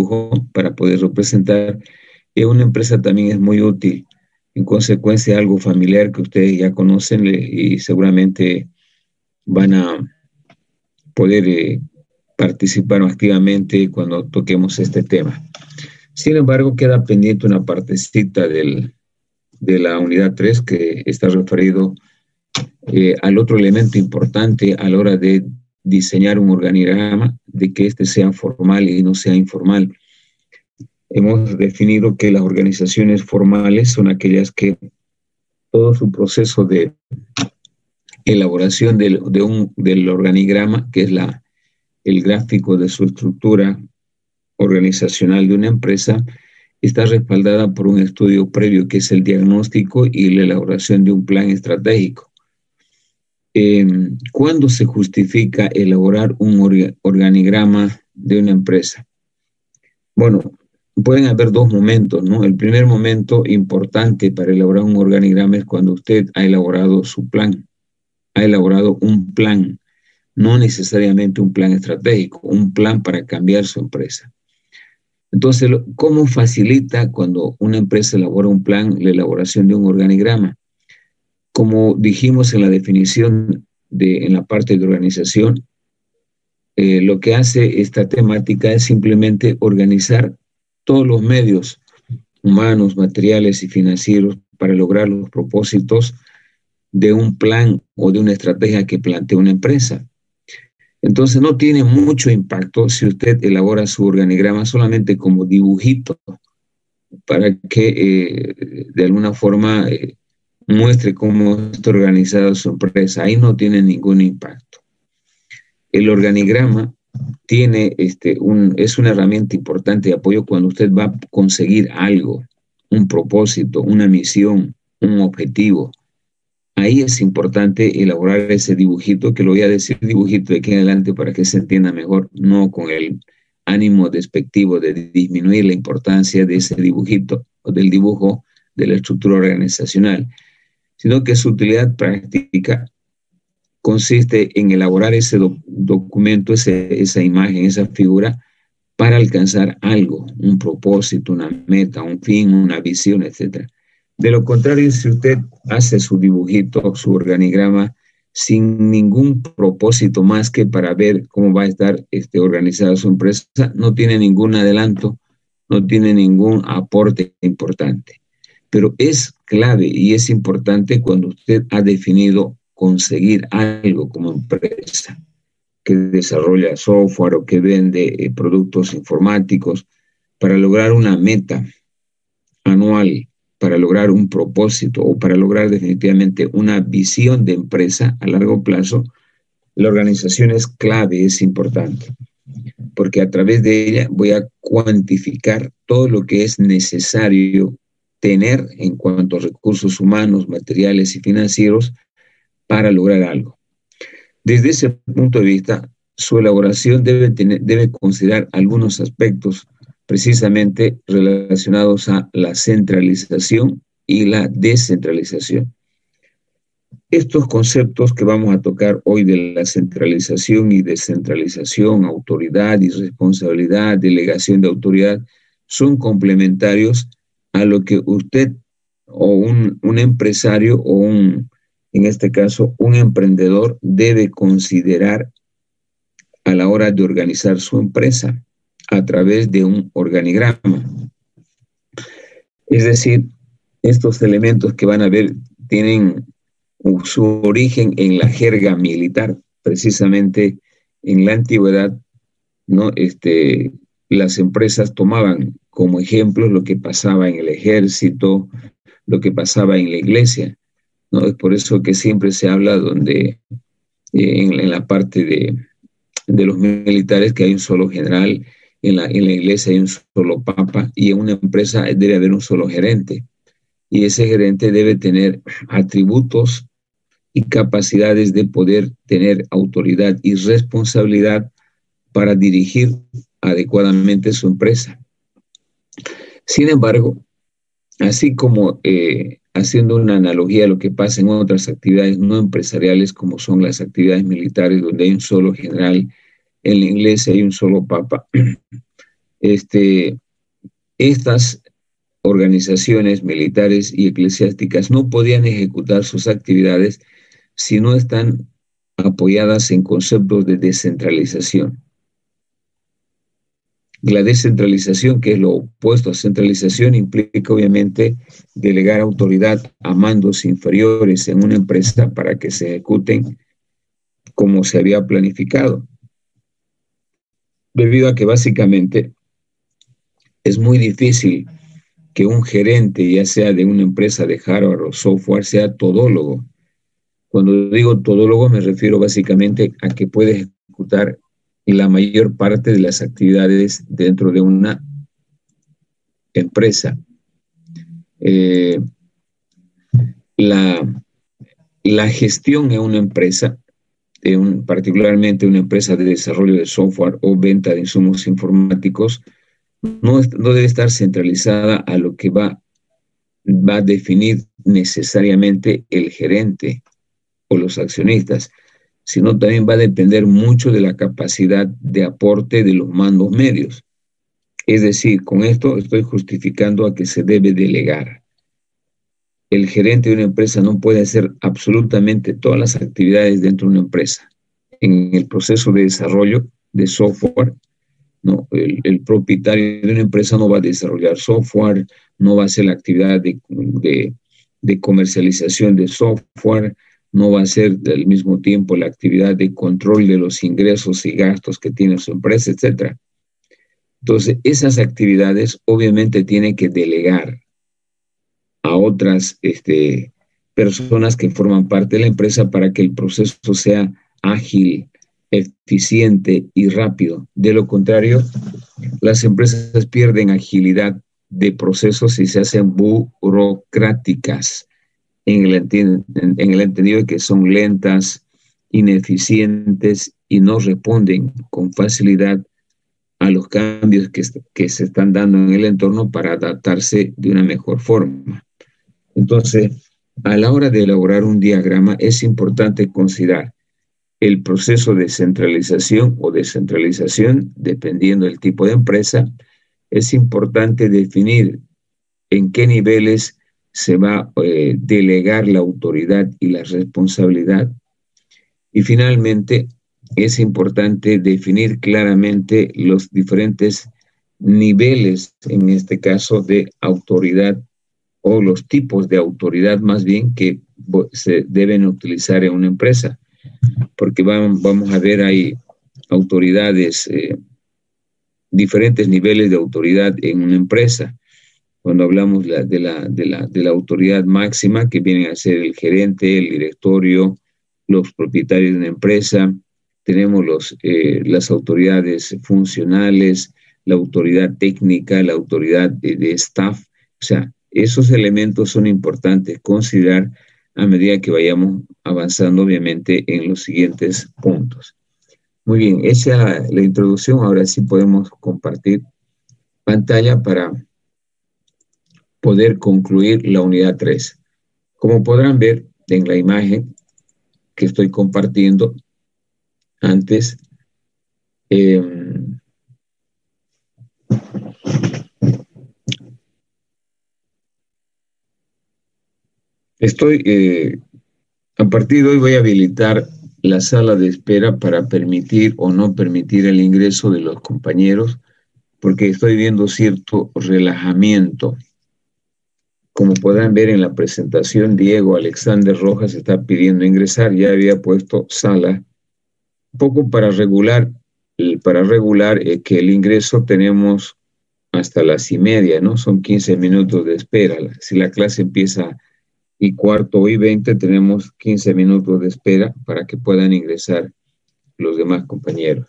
dibujo para poder representar. Una empresa también es muy útil. En consecuencia, algo familiar que ustedes ya conocen y seguramente van a poder participar activamente cuando toquemos este tema. Sin embargo, queda pendiente una partecita de la unidad 3 que está referido al otro elemento importante a la hora de diseñar un organigrama, de que este sea formal y no sea informal. Hemos definido que las organizaciones formales son aquellas que todo su proceso de elaboración del organigrama, que es el gráfico de su estructura organizacional de una empresa, está respaldada por un estudio previo que es el diagnóstico y la elaboración de un plan estratégico. ¿Cuándo se justifica elaborar un organigrama de una empresa? Bueno, pueden haber dos momentos, ¿no? El primer momento importante para elaborar un organigrama es cuando usted ha elaborado su plan, ha elaborado un plan, no necesariamente un plan estratégico, un plan para cambiar su empresa. Entonces, ¿cómo facilita cuando una empresa elabora un plan la elaboración de un organigrama? Como dijimos en la definición en la parte de organización, lo que hace esta temática es simplemente organizar todos los medios humanos, materiales y financieros para lograr los propósitos de un plan o de una estrategia que plantea una empresa. Entonces no tiene mucho impacto si usted elabora su organigrama solamente como dibujito para que de alguna forma muestre cómo está organizada su empresa. Ahí no tiene ningún impacto. El organigrama es una herramienta importante de apoyo cuando usted va a conseguir algo, un propósito, una misión, un objetivo. Ahí es importante elaborar ese dibujito, que lo voy a decir dibujito de aquí en adelante para que se entienda mejor, no con el ánimo despectivo de disminuir la importancia de ese dibujito o del dibujo de la estructura organizacional, sino que su utilidad práctica consiste en elaborar ese documento, esa imagen, esa figura, para alcanzar algo, un propósito, una meta, un fin, una visión, etc. De lo contrario, si usted hace su dibujito, su organigrama, sin ningún propósito más que para ver cómo va a estar organizada su empresa, no tiene ningún adelanto, no tiene ningún aporte importante. Pero es clave y es importante cuando usted ha definido conseguir algo como empresa, que desarrolla software o que vende productos informáticos, para lograr una meta anual, para lograr un propósito o para lograr definitivamente una visión de empresa a largo plazo. La organización es clave, es importante, porque a través de ella voy a cuantificar todo lo que es necesario tener en cuanto a recursos humanos, materiales y financieros para lograr algo. Desde ese punto de vista, su elaboración debe considerar algunos aspectos precisamente relacionados a la centralización y la descentralización. Estos conceptos que vamos a tocar hoy de la centralización y descentralización, autoridad y responsabilidad, delegación de autoridad, son complementarios a lo que usted o un empresario o en este caso, un emprendedor debe considerar a la hora de organizar su empresa a través de un organigrama. Es decir, estos elementos que van a ver tienen su origen en la jerga militar. Precisamente en la antigüedad, ¿no? Las empresas tomaban como ejemplo lo que pasaba en el ejército, lo que pasaba en la iglesia, ¿no? Es por eso que siempre se habla en la parte de los militares, que hay un solo general, en la iglesia hay un solo papa, y en una empresa debe haber un solo gerente. Y ese gerente debe tener atributos y capacidades de poder tener autoridad y responsabilidad para dirigir adecuadamente su empresa. Sin embargo, así como haciendo una analogía a lo que pasa en otras actividades no empresariales, como son las actividades militares, donde hay un solo general, en la iglesia hay un solo papa, este, estas organizaciones militares y eclesiásticas no podían ejecutar sus actividades si no están apoyadas en conceptos de descentralización. La descentralización, que es lo opuesto a centralización, implica obviamente delegar autoridad a mandos inferiores en una empresa para que se ejecuten como se había planificado, debido a que básicamente es muy difícil que un gerente, ya sea de una empresa de hardware o software, sea todólogo. Cuando digo todólogo me refiero básicamente a que puede ejecutar la mayor parte de las actividades dentro de una empresa. La gestión en una empresa, particularmente una empresa de desarrollo de software o venta de insumos informáticos, no debe estar centralizada a lo que va a definir necesariamente el gerente o los accionistas, sino también va a depender mucho de la capacidad de aporte de los mandos medios. Es decir, con esto estoy justificando a que se debe delegar. El gerente de una empresa no puede hacer absolutamente todas las actividades dentro de una empresa. En el proceso de desarrollo de software, ¿no? El propietario de una empresa no va a desarrollar software, no va a hacer la actividad de comercialización de software, no va a hacer al mismo tiempo la actividad de control de los ingresos y gastos que tiene su empresa, etc. Entonces, esas actividades obviamente tiene que delegar a otras personas que forman parte de la empresa para que el proceso sea ágil, eficiente y rápido. De lo contrario, las empresas pierden agilidad de procesos y se hacen burocráticas en el entendido de que son lentas, ineficientes y no responden con facilidad a los cambios que se están dando en el entorno para adaptarse de una mejor forma. Entonces, a la hora de elaborar un diagrama es importante considerar el proceso de centralización o descentralización, dependiendo del tipo de empresa. Es importante definir en qué niveles se va a delegar la autoridad y la responsabilidad. Y finalmente, es importante definir claramente los diferentes niveles, en este caso, de autoridad o los tipos de autoridad más bien que se deben utilizar en una empresa. Porque vamos a ver, hay autoridades, diferentes niveles de autoridad en una empresa. Cuando hablamos de la autoridad máxima, que vienen a ser el gerente, el directorio, los propietarios de una empresa, tenemos las autoridades funcionales, la autoridad técnica, la autoridad de staff. O sea, esos elementos son importantes considerar a medida que vayamos avanzando, obviamente, en los siguientes puntos. Muy bien, hecha la introducción, ahora sí podemos compartir pantalla para poder concluir la unidad 3. Como podrán ver en la imagen que estoy compartiendo antes, a partir de hoy voy a habilitar la sala de espera para permitir o no permitir el ingreso de los compañeros, porque estoy viendo cierto relajamiento. Como podrán ver en la presentación, Diego Alexander Rojas está pidiendo ingresar, ya había puesto sala, un poco para regular que el ingreso tenemos hasta las 1:30, ¿no? Son 15 minutos de espera. Si la clase empieza y 15:45, tenemos 15 minutos de espera para que puedan ingresar los demás compañeros.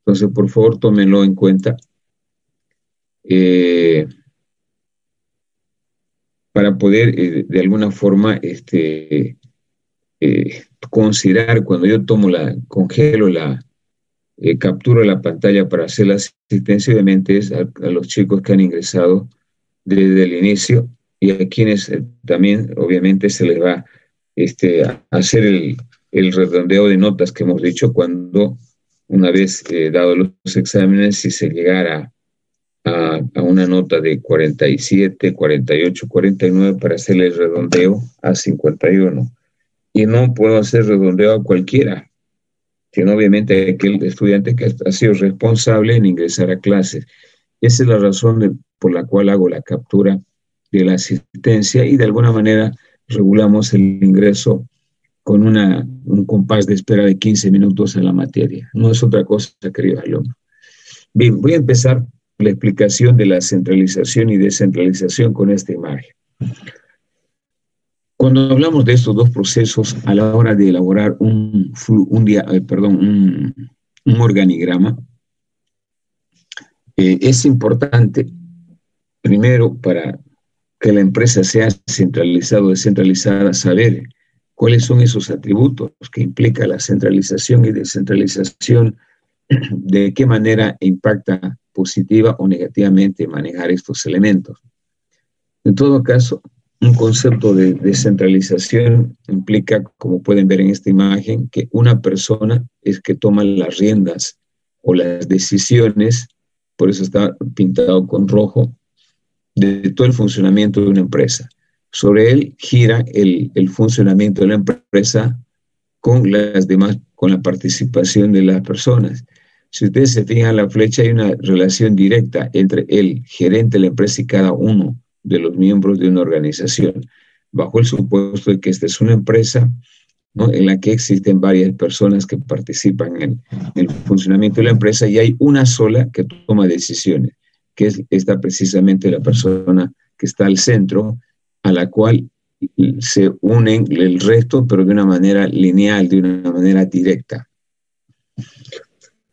Entonces, por favor, tómenlo en cuenta. Para poder, de alguna forma, considerar cuando yo capturo la pantalla para hacer la asistencia, obviamente es a los chicos que han ingresado desde el inicio y a quienes también obviamente se les va a hacer el redondeo de notas que hemos dicho cuando una vez dado los exámenes, si se llegara a una nota de 47, 48, 49 para hacerle el redondeo a 51. Y no puedo hacer redondeo a cualquiera, sino obviamente aquel estudiante que ha sido responsable en ingresar a clases. Esa es la razón por la cual hago la captura de la asistencia y de alguna manera regulamos el ingreso con un compás de espera de 15 minutos a la materia. No es otra cosa, querido alumno. Bien, voy a empezar la explicación de la centralización y descentralización con esta imagen. Cuando hablamos de estos dos procesos a la hora de elaborar un organigrama, es importante, primero, para que la empresa sea centralizada o descentralizada, saber cuáles son esos atributos que implica la centralización y descentralización, de qué manera impacta positiva o negativamente manejar estos elementos. En todo caso, un concepto de descentralización implica, como pueden ver en esta imagen, que una persona es que toma las riendas o las decisiones, por eso está pintado con rojo, de todo el funcionamiento de una empresa. Sobre él gira el funcionamiento de la empresa con las demás, con la participación de las personas. Si ustedes se fijan en la flecha, hay una relación directa entre el gerente de la empresa y cada uno de los miembros de una organización, bajo el supuesto de que esta es una empresa, ¿no?, en la que existen varias personas que participan en el funcionamiento de la empresa y hay una sola que toma decisiones, que es esta precisamente la persona que está al centro, a la cual se unen el resto, pero de una manera lineal, de una manera directa.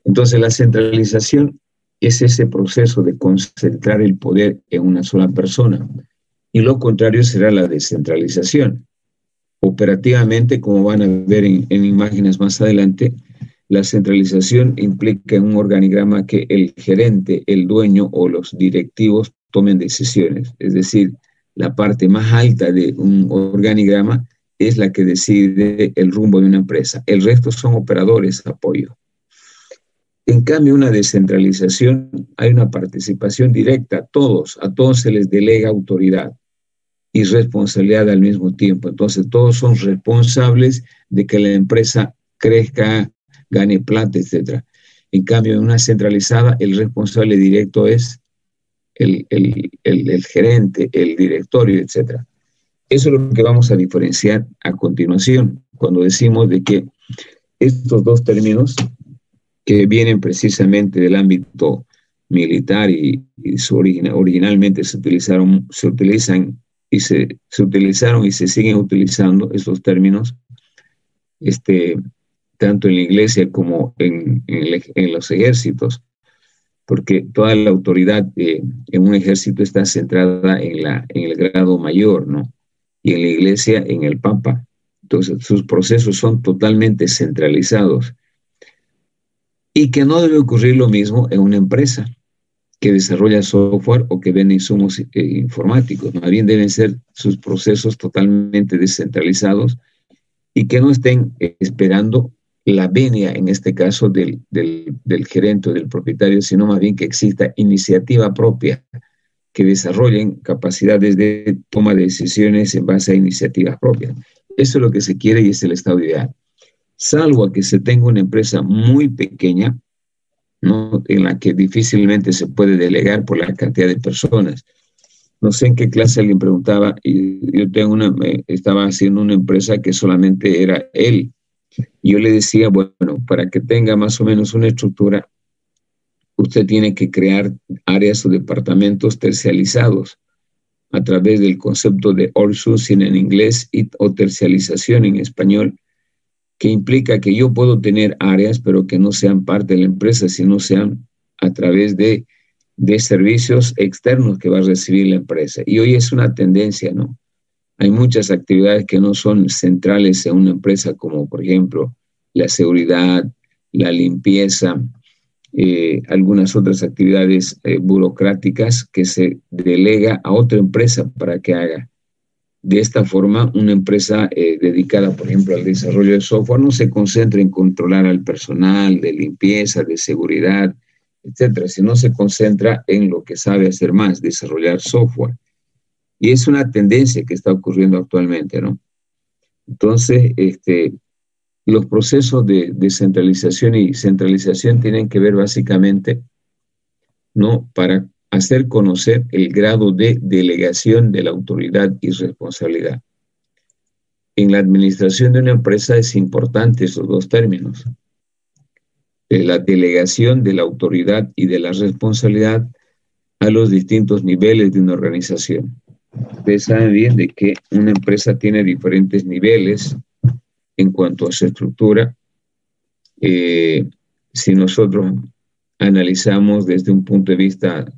Entonces, la centralización es ese proceso de concentrar el poder en una sola persona. Y lo contrario será la descentralización. Operativamente, como van a ver en imágenes más adelante, la centralización implica en un organigrama que el gerente, el dueño o los directivos tomen decisiones. Es decir, la parte más alta de un organigrama es la que decide el rumbo de una empresa. El resto son operadores, apoyo. En cambio, una descentralización, hay una participación directa, a todos se les delega autoridad y responsabilidad al mismo tiempo. Entonces, todos son responsables de que la empresa crezca, gane plata, etc. En cambio, en una centralizada, el responsable directo es el gerente, el directorio, etc. Eso es lo que vamos a diferenciar a continuación, cuando decimos de que estos dos términos que vienen precisamente del ámbito militar y originalmente se utilizaron y se siguen utilizando estos términos, tanto en la iglesia como en los ejércitos, porque toda la autoridad en un ejército está centrada en el grado mayor, ¿no? Y en la iglesia en el Papa. Entonces, sus procesos son totalmente centralizados. Y que no debe ocurrir lo mismo en una empresa que desarrolla software o que vende insumos informáticos. Más bien deben ser sus procesos totalmente descentralizados y que no estén esperando la venia, en este caso, del gerente o del propietario, sino más bien que exista iniciativa propia, que desarrollen capacidades de toma de decisiones en base a iniciativas propias. Eso es lo que se quiere y es el estado ideal. Salvo a que se tenga una empresa muy pequeña, ¿no?, en la que difícilmente se puede delegar por la cantidad de personas. No sé en qué clase alguien preguntaba, y yo estaba haciendo una empresa que solamente era él. Y yo le decía, bueno, para que tenga más o menos una estructura, usted tiene que crear áreas o departamentos tercializados a través del concepto de outsourcing en inglés o tercialización en español, que implica que yo puedo tener áreas, pero que no sean parte de la empresa, sino sean a través de servicios externos que va a recibir la empresa. Y hoy es una tendencia, ¿no? Hay muchas actividades que no son centrales en una empresa, como por ejemplo la seguridad, la limpieza, algunas otras actividades burocráticas que se delega a otra empresa para que haga. De esta forma, una empresa dedicada, por ejemplo, al desarrollo de software no se concentra en controlar al personal de limpieza, de seguridad, etcétera, sino se concentra en lo que sabe hacer más, desarrollar software. Y es una tendencia que está ocurriendo actualmente, ¿no? Entonces, los procesos de descentralización y centralización tienen que ver básicamente, ¿no?, para hacer conocer el grado de delegación de la autoridad y responsabilidad. En la administración de una empresa es importante esos dos términos. La delegación de la autoridad y de la responsabilidad a los distintos niveles de una organización. Ustedes saben bien de que una empresa tiene diferentes niveles en cuanto a su estructura. Si nosotros analizamos desde un punto de vista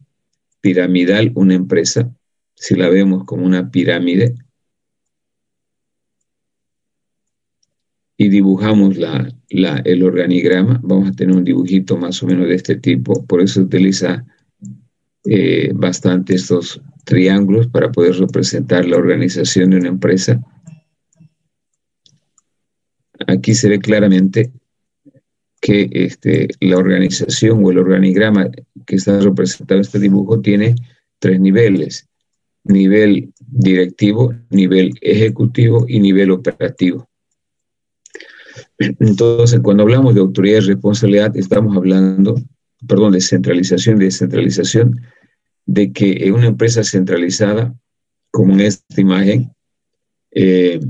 piramidal una empresa, si la vemos como una pirámide y dibujamos el organigrama, vamos a tener un dibujito más o menos de este tipo. Por eso se utiliza bastante estos triángulos para poder representar la organización de una empresa. Aquí se ve claramente que la organización o el organigrama que está representado en este dibujo tiene 3 niveles: nivel directivo, nivel ejecutivo y nivel operativo. Entonces, cuando hablamos de autoridad y responsabilidad, estamos hablando, de centralización y descentralización, de que en una empresa centralizada, como en esta imagen, el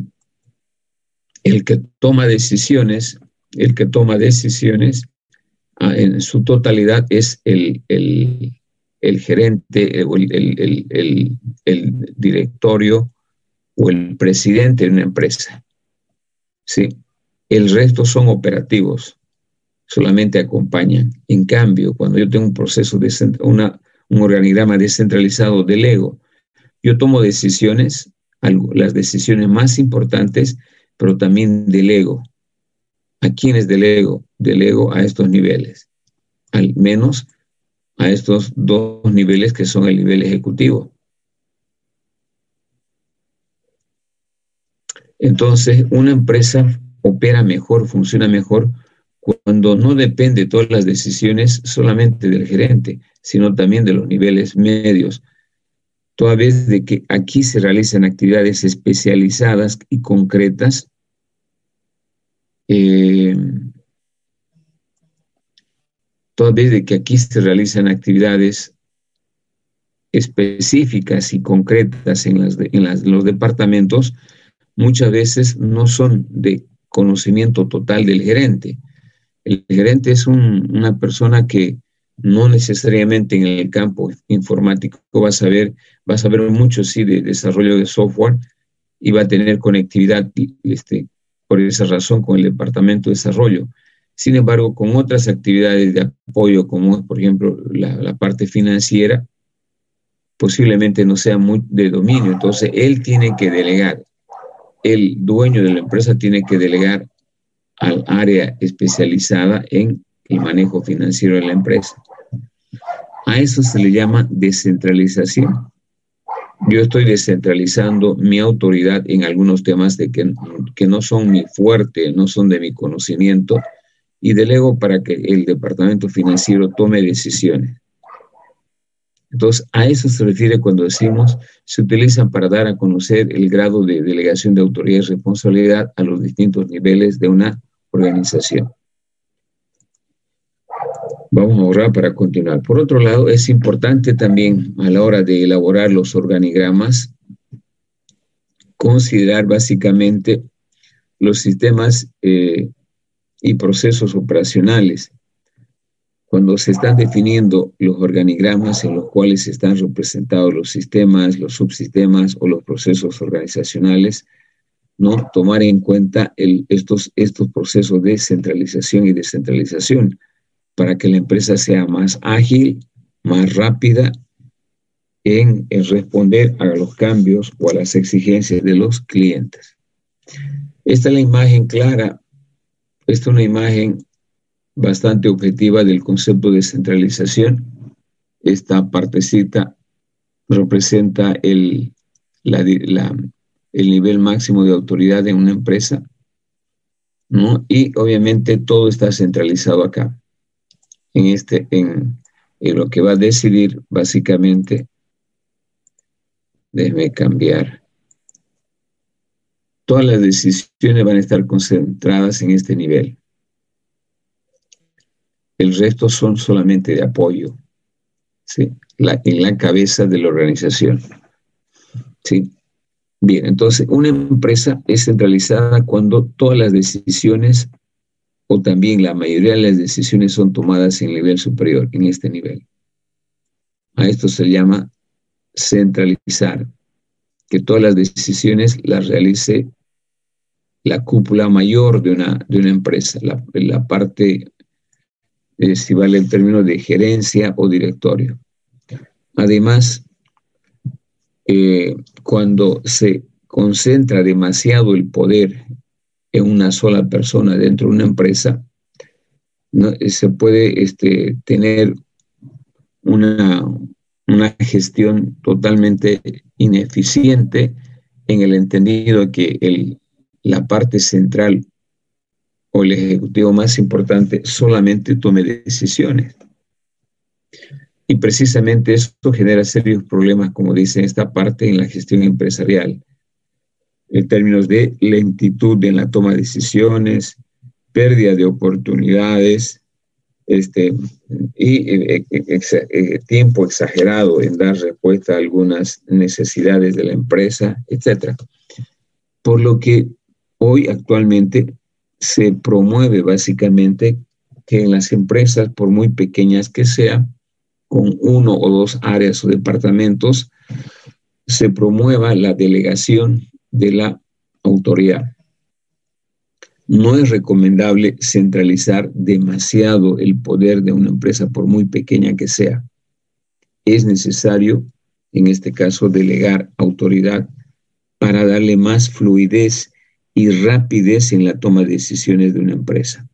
que toma decisiones en su totalidad es el gerente o el directorio o el presidente de una empresa. ¿Sí? El resto son operativos, solamente acompañan. En cambio, cuando yo tengo un proceso un organigrama descentralizado, delego. Yo tomo decisiones, las decisiones más importantes, pero también delego. ¿A quiénes delego? Delego a estos niveles, al menos a estos 2 niveles que son el nivel ejecutivo. Entonces, una empresa opera mejor, funciona mejor, cuando no depende todas las decisiones solamente del gerente, sino también de los niveles medios, toda vez de que aquí se realizan actividades especializadas y concretas, toda vez de que aquí se realizan actividades específicas y concretas en los departamentos, muchas veces no son de conocimiento total del gerente. El gerente es una persona que no necesariamente en el campo informático va a saber mucho, sí, de desarrollo de software, y va a tener conectividad por esa razón con el departamento de desarrollo. Sin embargo, con otras actividades de apoyo, como por ejemplo la parte financiera, posiblemente no sea muy de dominio. Entonces, él tiene que delegar. El dueño de la empresa tiene que delegar al área especializada en el manejo financiero de la empresa. A eso se le llama descentralización. Yo estoy descentralizando mi autoridad en algunos temas que no son mi fuerte, no son de mi conocimiento, y delego para que el departamento financiero tome decisiones. Entonces, a eso se refiere cuando decimos, se utilizan para dar a conocer el grado de delegación de autoridad y responsabilidad a los distintos niveles de una organización. Vamos a ahorrar para continuar. Por otro lado, es importante también a la hora de elaborar los organigramas considerar básicamente los sistemas y procesos operacionales. Cuando se están definiendo los organigramas en los cuales están representados los sistemas, los subsistemas o los procesos organizacionales, ¿no? Tomar en cuenta estos procesos de centralización y descentralización para que la empresa sea más ágil, más rápida en responder a los cambios o a las exigencias de los clientes. Esta es la imagen clara, esta es una imagen bastante objetiva del concepto de centralización. Esta partecita representa el nivel máximo de autoridad en una empresa, ¿no? Y obviamente todo está centralizado acá, en lo que va a decidir básicamente, déjeme cambiar, todas las decisiones van a estar concentradas en este nivel. El resto son solamente de apoyo, ¿sí? En la cabeza de la organización, ¿sí? Bien, entonces una empresa es centralizada cuando todas las decisiones o también la mayoría de las decisiones son tomadas en el nivel superior, en este nivel. A esto se llama centralizar, que todas las decisiones las realice la cúpula mayor de una empresa, la parte, si vale el término de gerencia o directorio. Además, cuando se concentra demasiado el poder en una sola persona dentro de una empresa, ¿no? Se puede tener una gestión totalmente ineficiente en el entendido que la parte central o el ejecutivo más importante solamente tome decisiones. Y precisamente esto genera serios problemas, como dice esta parte, en la gestión empresarial, en términos de lentitud en la toma de decisiones, pérdida de oportunidades, tiempo exagerado en dar respuesta a algunas necesidades de la empresa, etc. Por lo que hoy actualmente se promueve básicamente que en las empresas, por muy pequeñas que sean, con 1 o 2 áreas o departamentos, se promueva la delegación de la autoridad. No es recomendable centralizar demasiado el poder de una empresa, por muy pequeña que sea. Es necesario, en este caso, delegar autoridad para darle más fluidez y rapidez en la toma de decisiones de una empresa.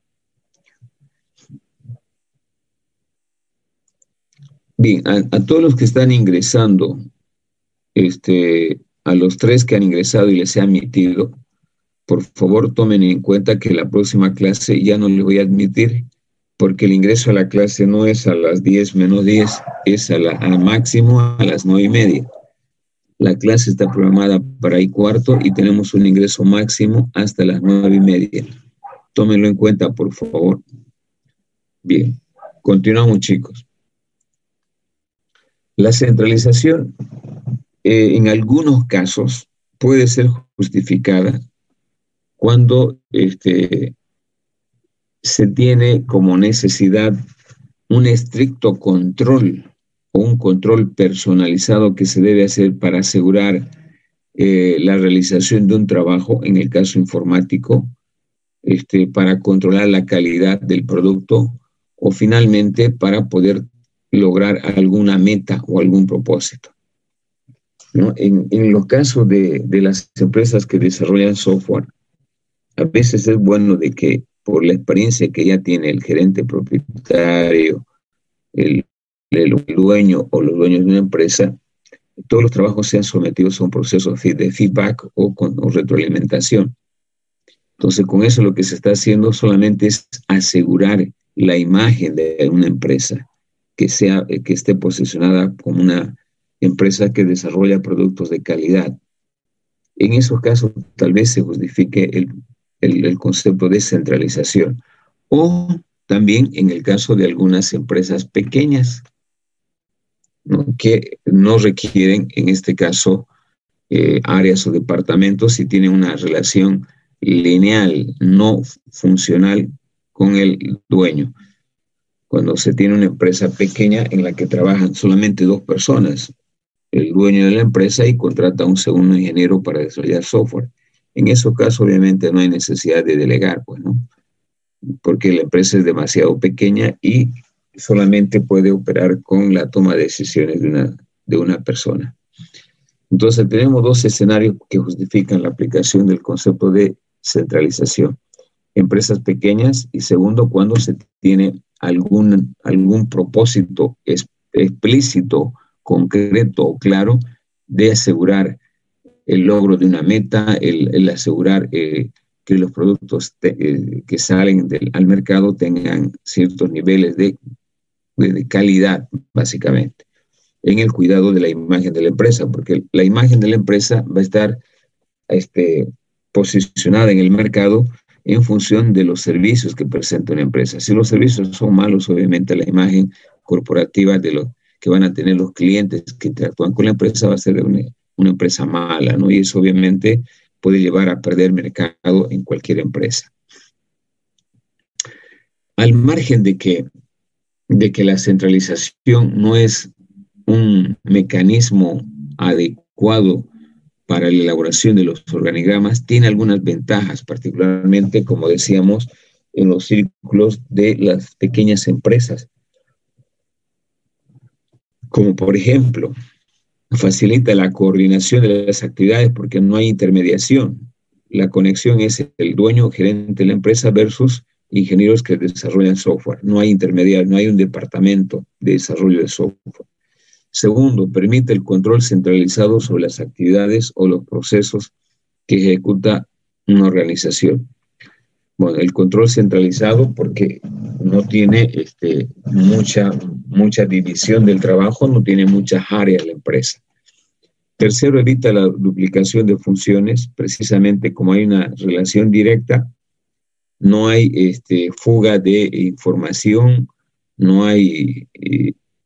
Bien, a todos los que están ingresando, a los 3 que han ingresado y les he admitido, por favor tomen en cuenta que la próxima clase ya no les voy a admitir, porque el ingreso a la clase no es a las 10 menos 10, es al máximo a las 9:30. La clase está programada para ahí cuarto y tenemos un ingreso máximo hasta las 9:30. Tómenlo en cuenta, por favor. Bien, continuamos, chicos. La centralización, en algunos casos, puede ser justificada cuando se tiene como necesidad un estricto control o un control personalizado que se debe hacer para asegurar la realización de un trabajo, en el caso informático, para controlar la calidad del producto o finalmente para poder lograr alguna meta o algún propósito, ¿no? En los casos de las empresas que desarrollan software, a veces es bueno de que por la experiencia que ya tiene el gerente propietario, el dueño o los dueños de una empresa, todos los trabajos sean sometidos a un proceso de feedback o retroalimentación. Entonces, con eso lo que se está haciendo solamente es asegurar la imagen de una empresa que esté posicionada como una empresa que desarrolla productos de calidad. En esos casos, tal vez se justifique el concepto de centralización. O también en el caso de algunas empresas pequeñas, ¿no? Que no requieren, en este caso, áreas o departamentos y tienen una relación lineal, no funcional con el dueño. Cuando se tiene una empresa pequeña en la que trabajan solamente 2 personas, el dueño de la empresa y contrata a un segundo ingeniero para desarrollar software. En esos casos, obviamente, no hay necesidad de delegar, pues, ¿no? Porque la empresa es demasiado pequeña y solamente puede operar con la toma de decisiones de una persona. Entonces, tenemos 2 escenarios que justifican la aplicación del concepto de centralización. Empresas pequeñas y segundo, cuando se tiene algún propósito explícito, concreto o claro de asegurar el logro de una meta, el asegurar que los productos que salen al mercado tengan ciertos niveles de de calidad, básicamente, en el cuidado de la imagen de la empresa, porque la imagen de la empresa va a estar este, posicionada en el mercado en función de los servicios que presenta una empresa. Si los servicios son malos, obviamente la imagen corporativa de lo que van a tener los clientes que interactúan con la empresa va a ser de una empresa mala, ¿no? Y eso obviamente puede llevar a perder mercado en cualquier empresa. Al margen de que la centralización no es un mecanismo adecuado para la elaboración de los organigramas, tiene algunas ventajas, particularmente, como decíamos, en los círculos de las pequeñas empresas, como por ejemplo, facilita la coordinación de las actividades porque no hay intermediación. La conexión es el dueño o gerente de la empresa versus ingenieros que desarrollan software. No hay intermediario, no hay un departamento de desarrollo de software. Segundo, permite el control centralizado sobre las actividades o los procesos que ejecuta una organización. Bueno, el control centralizado porque no tiene mucha división del trabajo, no tiene muchas áreas la empresa. Tercero, evita la duplicación de funciones, precisamente como hay una relación directa, no hay fuga de información, no hay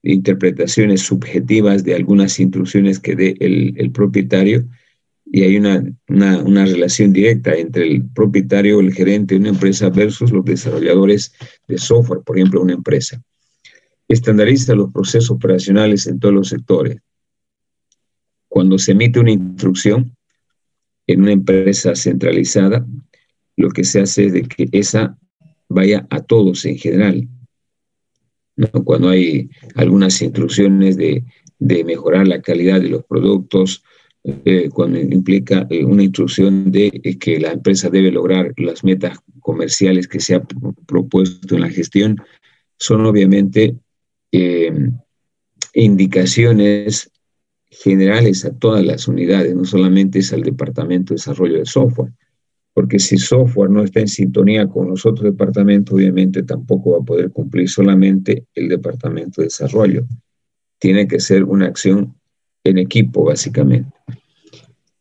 interpretaciones subjetivas de algunas instrucciones que dé el propietario, y hay una relación directa entre el propietario o el gerente de una empresa versus los desarrolladores de software, por ejemplo, una empresa. Estandariza los procesos operacionales en todos los sectores. Cuando se emite una instrucción en una empresa centralizada, lo que se hace es de que esa vaya a todos en general, ¿no? Cuando hay algunas instrucciones de mejorar la calidad de los productos, cuando implica una instrucción de que la empresa debe lograr las metas comerciales que se ha propuesto en la gestión, son obviamente indicaciones generales a todas las unidades, no solamente es al departamento de desarrollo de software, porque si software no está en sintonía con los otros departamentos, obviamente tampoco va a poder cumplir solamente el departamento de desarrollo. Tiene que ser una acción en equipo, básicamente.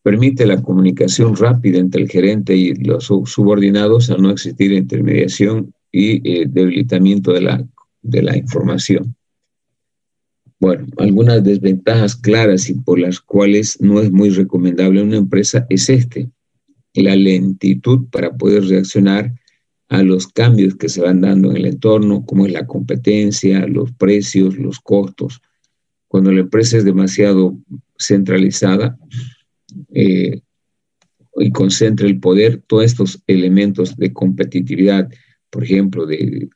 Permite la comunicación rápida entre el gerente y los subordinados al no existir intermediación y debilitamiento de la información. Bueno, algunas desventajas claras y por las cuales no es muy recomendable una empresa es la lentitud para poder reaccionar a los cambios que se van dando en el entorno, como es la competencia, los precios, los costos. Cuando la empresa es demasiado centralizada y concentra el poder, todos estos elementos de competitividad, por ejemplo, de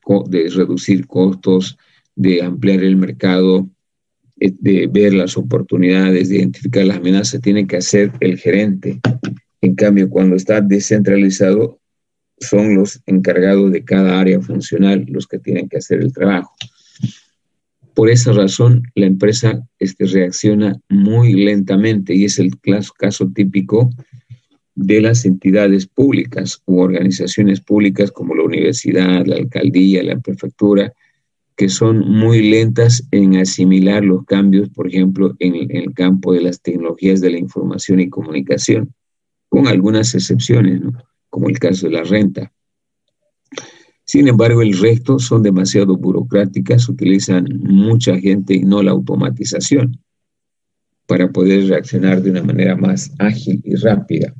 reducir costos, de ampliar el mercado, de ver las oportunidades, de identificar las amenazas, tiene que hacer el gerente. En cambio, cuando está descentralizado, son los encargados de cada área funcional los que tienen que hacer el trabajo. Por esa razón, la empresa reacciona muy lentamente y es el caso típico de las entidades públicas u organizaciones públicas como la universidad, la alcaldía, la prefectura, que son muy lentas en asimilar los cambios, por ejemplo, en el campo de las tecnologías de la información y comunicación, con algunas excepciones, ¿no? Como el caso de la renta. Sin embargo, el resto son demasiado burocráticas, utilizan mucha gente y no la automatización para poder reaccionar de una manera más ágil y rápida.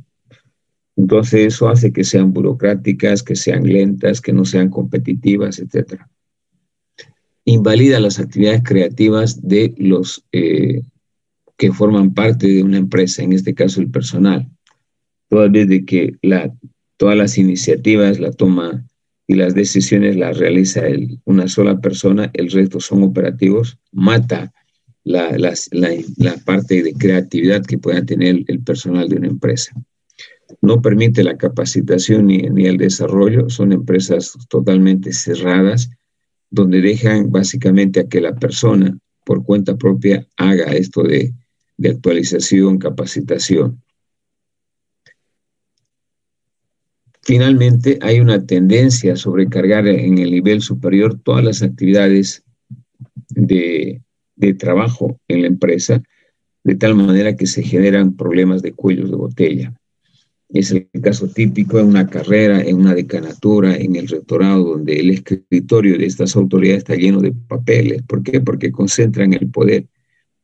Entonces, eso hace que sean burocráticas, que sean lentas, que no sean competitivas, etc. Invalida las actividades creativas de los que forman parte de una empresa, en este caso el personal. Toda vez de que todas las iniciativas la toma y las decisiones las realiza una sola persona, el resto son operativos, mata la parte de creatividad que pueda tener el personal de una empresa. No permite la capacitación ni el desarrollo, son empresas totalmente cerradas, donde dejan básicamente a que la persona por cuenta propia haga esto de actualización, capacitación. Finalmente, hay una tendencia a sobrecargar en el nivel superior todas las actividades de trabajo en la empresa, de tal manera que se generan problemas de cuellos de botella. Es el caso típico en una carrera, en una decanatura, en el rectorado, donde el escritorio de estas autoridades está lleno de papeles. ¿Por qué? Porque concentran el poder.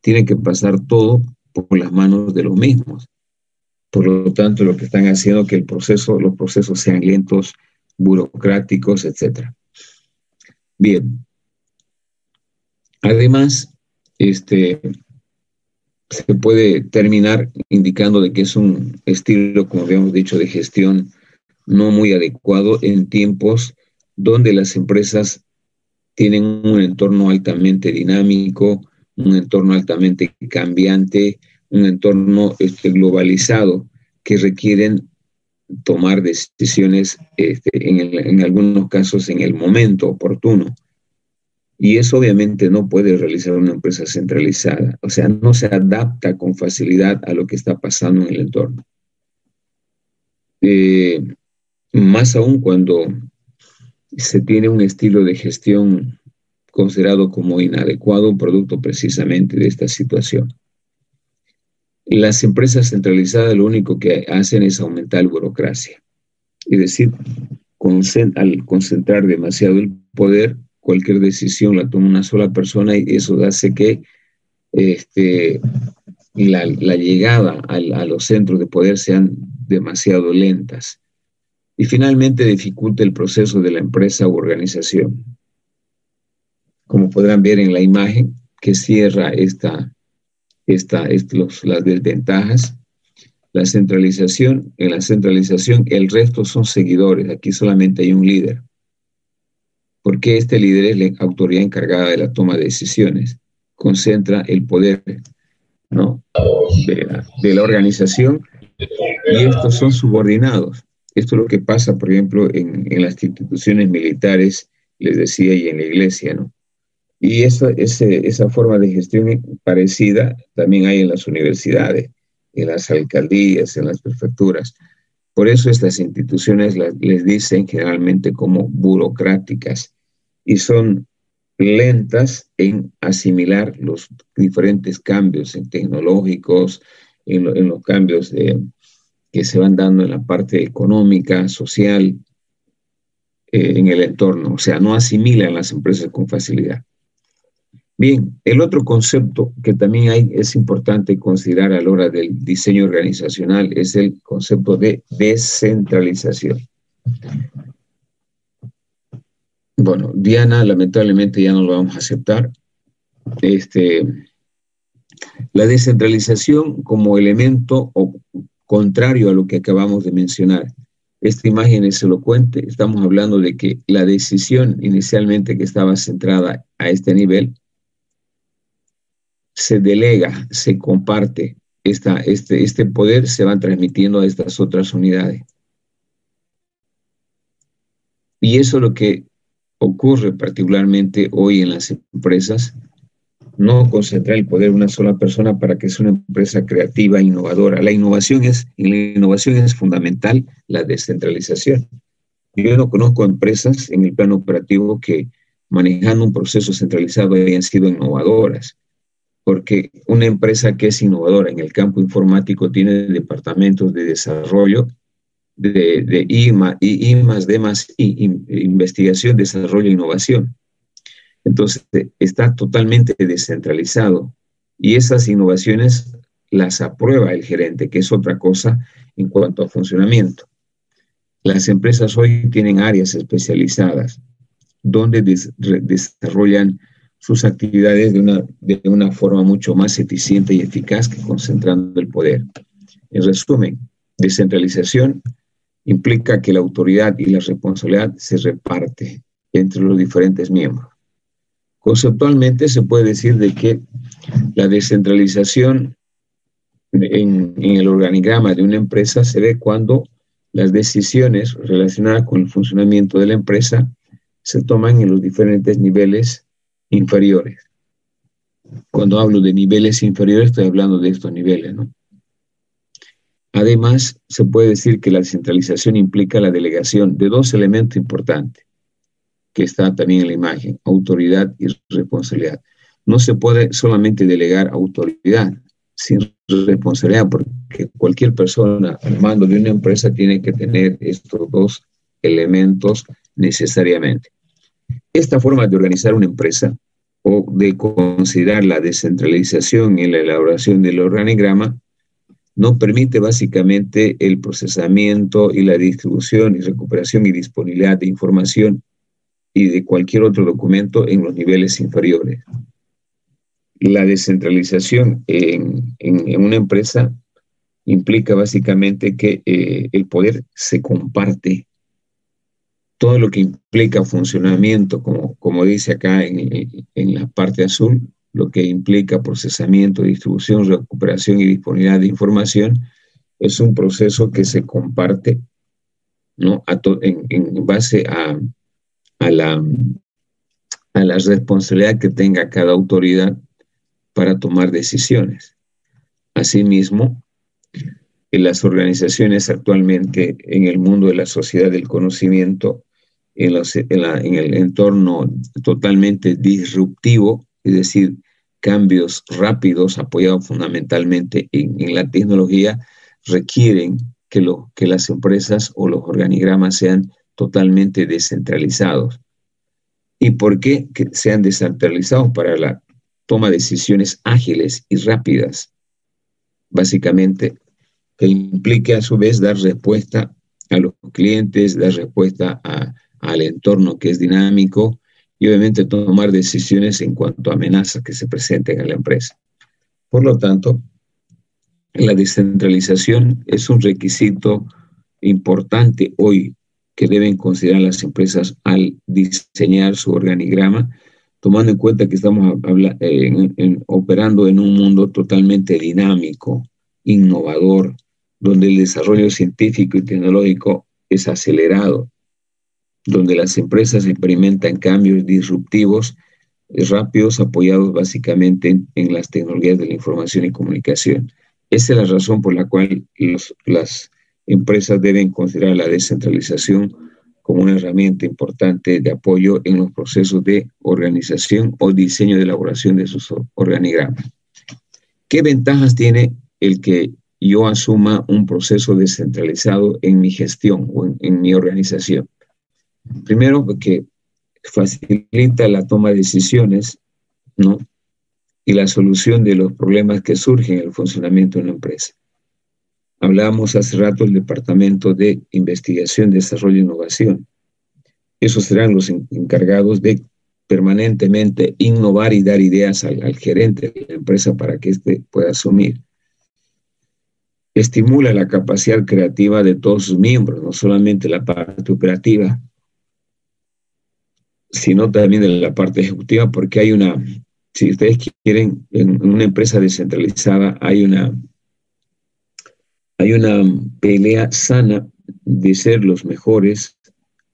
Tienen que pasar todo por las manos de los mismos. Por lo tanto, lo que están haciendo es que los procesos sean lentos, burocráticos, etc. Bien. Además, se puede terminar indicando de que es un estilo, como habíamos dicho, de gestión no muy adecuado en tiempos donde las empresas tienen un entorno altamente dinámico, un entorno altamente cambiante, un entorno globalizado que requieren tomar decisiones en algunos casos en el momento oportuno. Y eso obviamente no puede realizar una empresa centralizada, o sea, no se adapta con facilidad a lo que está pasando en el entorno. Más aún cuando se tiene un estilo de gestión considerado como inadecuado, producto precisamente de esta situación. Las empresas centralizadas lo único que hacen es aumentar la burocracia, es decir, al concentrar demasiado el poder, cualquier decisión la toma una sola persona y eso hace que la llegada a los centros de poder sean demasiado lentas y finalmente dificulta el proceso de la empresa u organización. Como podrán ver en la imagen que cierra las desventajas, en la centralización el resto son seguidores, aquí solamente hay un líder. Porque este líder es la autoridad encargada de la toma de decisiones, concentra el poder, ¿no?, de la organización y estos son subordinados. Esto es lo que pasa, por ejemplo, en las instituciones militares, les decía, y en la iglesia, ¿no? Y esa forma de gestión parecida también hay en las universidades, en las alcaldías, en las prefecturas. Por eso estas instituciones les dicen generalmente como burocráticas y son lentas en asimilar los diferentes cambios tecnológicos, en los cambios que se van dando en la parte económica, social, en el entorno. O sea, no asimilan las empresas con facilidad. Bien, el otro concepto que también es importante considerar a la hora del diseño organizacional es el concepto de descentralización. Bueno, Diana, lamentablemente ya no lo vamos a aceptar. La descentralización como elemento contrario a lo que acabamos de mencionar. Esta imagen es elocuente. Estamos hablando de que la decisión inicialmente que estaba centrada a este nivel se delega, se comparte, este poder se va transmitiendo a estas otras unidades. Y eso es lo que ocurre particularmente hoy en las empresas, no concentrar el poder en una sola persona para que sea una empresa creativa e innovadora. En la innovación es fundamental la descentralización. Yo no conozco empresas en el plano operativo que manejando un proceso centralizado hayan sido innovadoras. Porque una empresa que es innovadora en el campo informático tiene departamentos de desarrollo, de investigación, desarrollo e innovación. Entonces, está totalmente descentralizado y esas innovaciones las aprueba el gerente, que es otra cosa en cuanto a funcionamiento. Las empresas hoy tienen áreas especializadas donde desarrollan sus actividades de una forma mucho más eficiente y eficaz que concentrando el poder. En resumen, descentralización implica que la autoridad y la responsabilidad se reparte entre los diferentes miembros. Conceptualmente se puede decir de que la descentralización en el organigrama de una empresa se ve cuando las decisiones relacionadas con el funcionamiento de la empresa se toman en los diferentes niveles inferiores. Cuando hablo de niveles inferiores, estoy hablando de estos niveles, ¿no? Además, se puede decir que la descentralización implica la delegación de dos elementos importantes, que está también en la imagen, autoridad y responsabilidad. no se puede solamente delegar autoridad sin responsabilidad, porque cualquier persona al mando de una empresa tiene que tener estos dos elementos necesariamente. Esta forma de organizar una empresa o de considerar la descentralización en la elaboración del organigrama no permite básicamente el procesamiento y la distribución y recuperación y disponibilidad de información y de cualquier otro documento en los niveles inferiores. La descentralización en una empresa implica básicamente que el poder se comparte. Todo lo que implica funcionamiento, como dice acá en la parte azul, lo que implica procesamiento, distribución, recuperación y disponibilidad de información, es un proceso que se comparte, ¿no? En base a la responsabilidad que tenga cada autoridad para tomar decisiones. Asimismo, en las organizaciones actualmente en el mundo de la sociedad del conocimiento, en el entorno totalmente disruptivo, es decir, cambios rápidos apoyados fundamentalmente en la tecnología, requieren que las empresas o los organigramas sean totalmente descentralizados. ¿Y por qué que sean descentralizados? Para la toma de decisiones ágiles y rápidas, básicamente, que implique a su vez dar respuesta a los clientes, dar respuesta al entorno que es dinámico y obviamente tomar decisiones en cuanto a amenazas que se presenten a la empresa. Por lo tanto, la descentralización es un requisito importante hoy que deben considerar las empresas al diseñar su organigrama, tomando en cuenta que estamos operando en un mundo totalmente dinámico, innovador, donde el desarrollo científico y tecnológico es acelerado, donde las empresas experimentan cambios disruptivos rápidos apoyados básicamente en las tecnologías de la información y comunicación. Esa es la razón por la cual las empresas deben considerar la descentralización como una herramienta importante de apoyo en los procesos de organización o diseño de elaboración de sus organigramas. ¿Qué ventajas tiene el que yo asuma un proceso descentralizado en mi gestión o en mi organización? Primero, porque facilita la toma de decisiones, ¿no? Y la solución de los problemas que surgen en el funcionamiento de una empresa. Hablábamos hace rato del Departamento de Investigación, Desarrollo e Innovación. Esos serán los encargados de permanentemente innovar y dar ideas al gerente de la empresa para que éste pueda asumir. Estimula la capacidad creativa de todos sus miembros, no solamente la parte operativa, sino también de la parte ejecutiva, porque hay si ustedes quieren, en una empresa descentralizada hay una pelea sana de ser los mejores,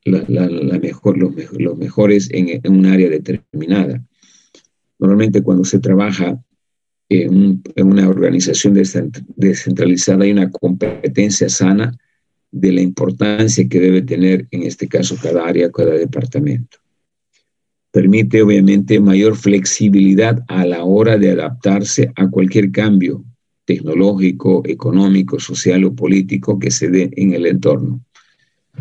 los mejores en un área determinada. Normalmente cuando se trabaja en una organización descentralizada hay una competencia sana de la importancia que debe tener, en este caso, cada área, cada departamento. Permite, obviamente, mayor flexibilidad a la hora de adaptarse a cualquier cambio tecnológico, económico, social o político que se dé en el entorno.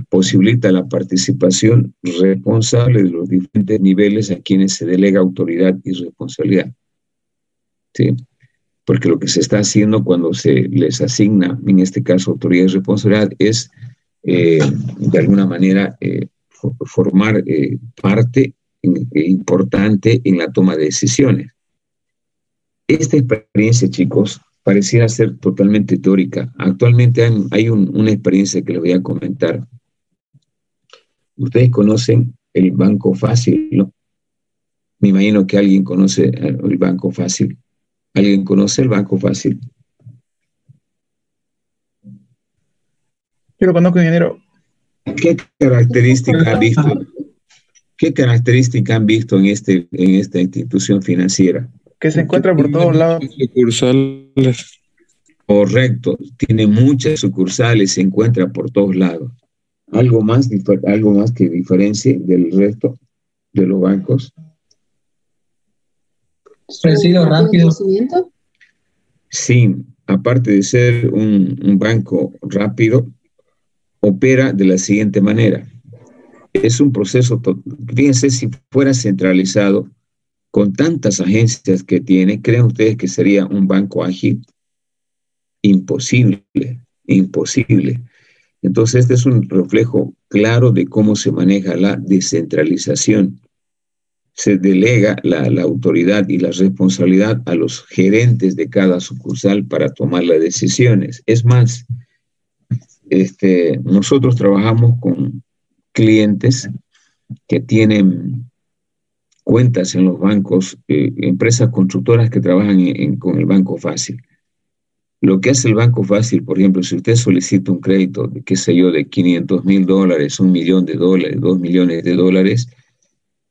Posibilita la participación responsable de los diferentes niveles a quienes se delega autoridad y responsabilidad. ¿Sí? Porque lo que se está haciendo cuando se les asigna, en este caso, autoridad y responsabilidad, es, de alguna manera, formar parte importante en la toma de decisiones. Esta experiencia, chicos, pareciera ser totalmente teórica. Actualmente hay una experiencia que les voy a comentar. Ustedes conocen el Banco Fácil, ¿no? Me imagino que alguien conoce el Banco Fácil. ¿Alguien conoce el Banco Fácil? Yo lo conozco, ingeniero. ¿Qué característica han visto? ¿Qué característica han visto en esta institución financiera? Que se encuentra por todos lados. Sucursales. Correcto, tiene muchas sucursales, se encuentra por todos lados. ¿Algo más que diferencie del resto de los bancos? Recibo rápido. Sí, aparte de ser un banco rápido, opera de la siguiente manera. Es un proceso, fíjense, si fuera centralizado, con tantas agencias que tiene, ¿creen ustedes que sería un banco ágil? Imposible, imposible. Entonces, este es un reflejo claro de cómo se maneja la descentralización. Se delega la autoridad y la responsabilidad a los gerentes de cada sucursal para tomar las decisiones. Es más, nosotros trabajamos con clientes que tienen cuentas en los bancos, empresas constructoras que trabajan con el Banco Fácil. Lo que hace el Banco Fácil, por ejemplo, si usted solicita un crédito, de, qué sé yo, de $500,000, $1,000,000, $2,000,000,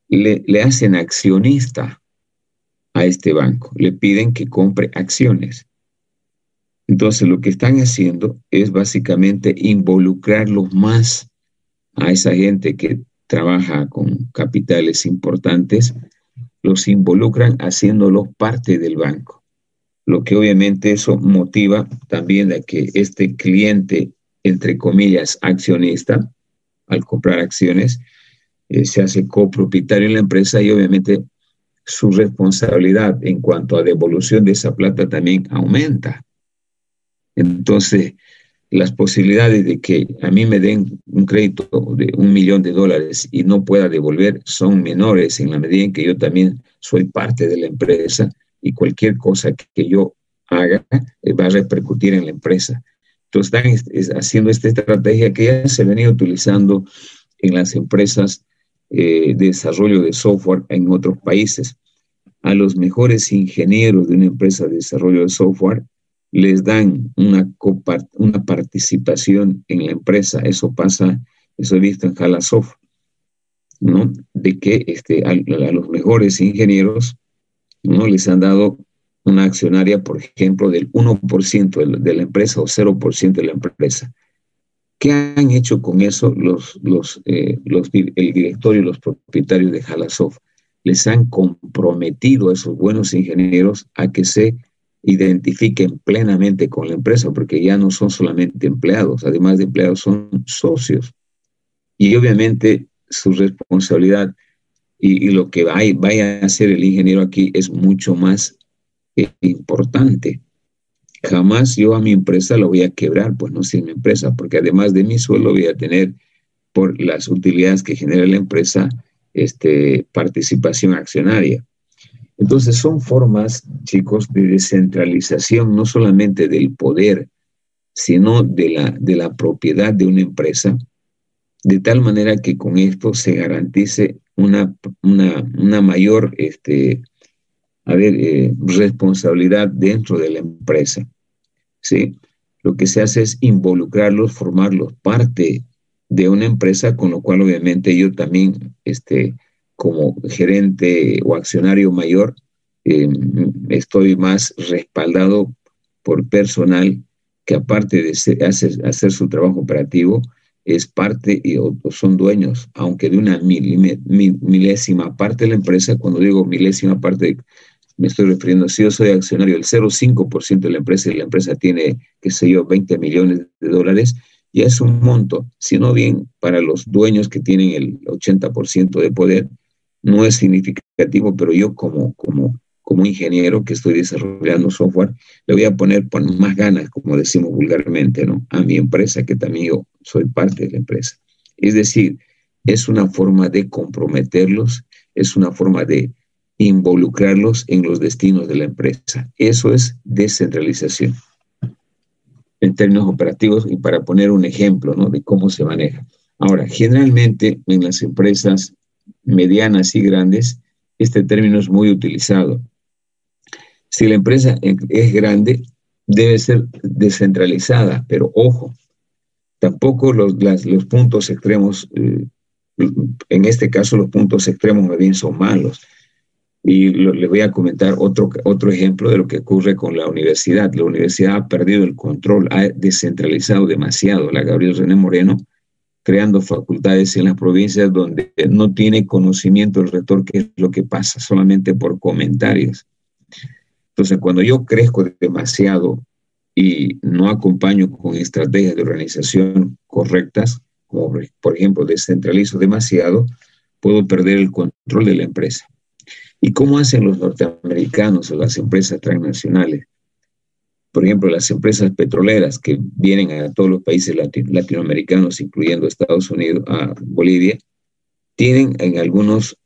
le hacen accionista a este banco. Le piden que compre acciones. Entonces, lo que están haciendo es básicamente involucrarlos más a esa gente que trabaja con capitales importantes, los involucran haciéndolos parte del banco. Lo que obviamente eso motiva también a que este cliente, entre comillas, accionista, al comprar acciones, se hace copropietario en la empresa y obviamente su responsabilidad en cuanto a devolución de esa plata también aumenta. Entonces, las posibilidades de que a mí me den un crédito de $1,000,000 y no pueda devolver son menores en la medida en que yo también soy parte de la empresa y cualquier cosa que yo haga va a repercutir en la empresa. Entonces están haciendo esta estrategia que ya se venía utilizando en las empresas de desarrollo de software en otros países. A los mejores ingenieros de una empresa de desarrollo de software les dan una participación en la empresa. Eso pasa, eso he visto en Halasoft, ¿no? De que a los mejores ingenieros, ¿no?, les han dado una accionaria, por ejemplo, del 1% de la empresa o 0% de la empresa. ¿Qué han hecho con eso el directorio y los propietarios de Halasoft? Les han comprometido a esos buenos ingenieros a que se identifiquen plenamente con la empresa, porque ya no son solamente empleados, además de empleados son socios. Y obviamente su responsabilidad y lo que vaya a hacer el ingeniero aquí es mucho más importante. Jamás yo a mi empresa la voy a quebrar, pues no sin mi empresa, porque además de mi sueldo voy a tener, por las utilidades que genera la empresa, participación accionaria. Entonces son formas, chicos, de descentralización no solamente del poder, sino de la propiedad de una empresa, de tal manera que con esto se garantice una mayor responsabilidad dentro de la empresa, ¿sí? Lo que se hace es involucrarlos, formarlos parte de una empresa, con lo cual obviamente yo también, como gerente o accionario mayor, estoy más respaldado por personal que, aparte de hacer su trabajo operativo, es parte o son dueños, aunque de una milésima parte de la empresa. Cuando digo milésima parte, me estoy refiriendo, si yo soy accionario del 0,5% de la empresa y la empresa tiene, qué sé yo, $20,000,000, ya es un monto. Si no bien para los dueños que tienen el 80% de poder, no es significativo, pero yo como ingeniero que estoy desarrollando software, le voy a poner más ganas, como decimos vulgarmente, ¿no?, a mi empresa, que también yo soy parte de la empresa. Es decir, es una forma de comprometerlos, es una forma de involucrarlos en los destinos de la empresa. Eso es descentralización en términos operativos, y para poner un ejemplo, ¿no?, de cómo se maneja. Ahora, generalmente en las empresas medianas y grandes, este término es muy utilizado. Si la empresa es grande, debe ser descentralizada, pero ojo, tampoco los puntos extremos, en este caso los puntos extremos más bien son malos. Y les voy a comentar otro ejemplo de lo que ocurre con la universidad. La universidad ha perdido el control, ha descentralizado demasiado. La Gabriel René Moreno, creando facultades en las provincias donde no tiene conocimiento el rector qué es lo que pasa, solamente por comentarios. Entonces, cuando yo crezco demasiado y no acompaño con estrategias de organización correctas, como por ejemplo descentralizo demasiado, puedo perder el control de la empresa. ¿Y cómo hacen los norteamericanos o las empresas transnacionales? Por ejemplo, las empresas petroleras que vienen a todos los países latinoamericanos, incluyendo Estados Unidos, a Bolivia, tienen en algunas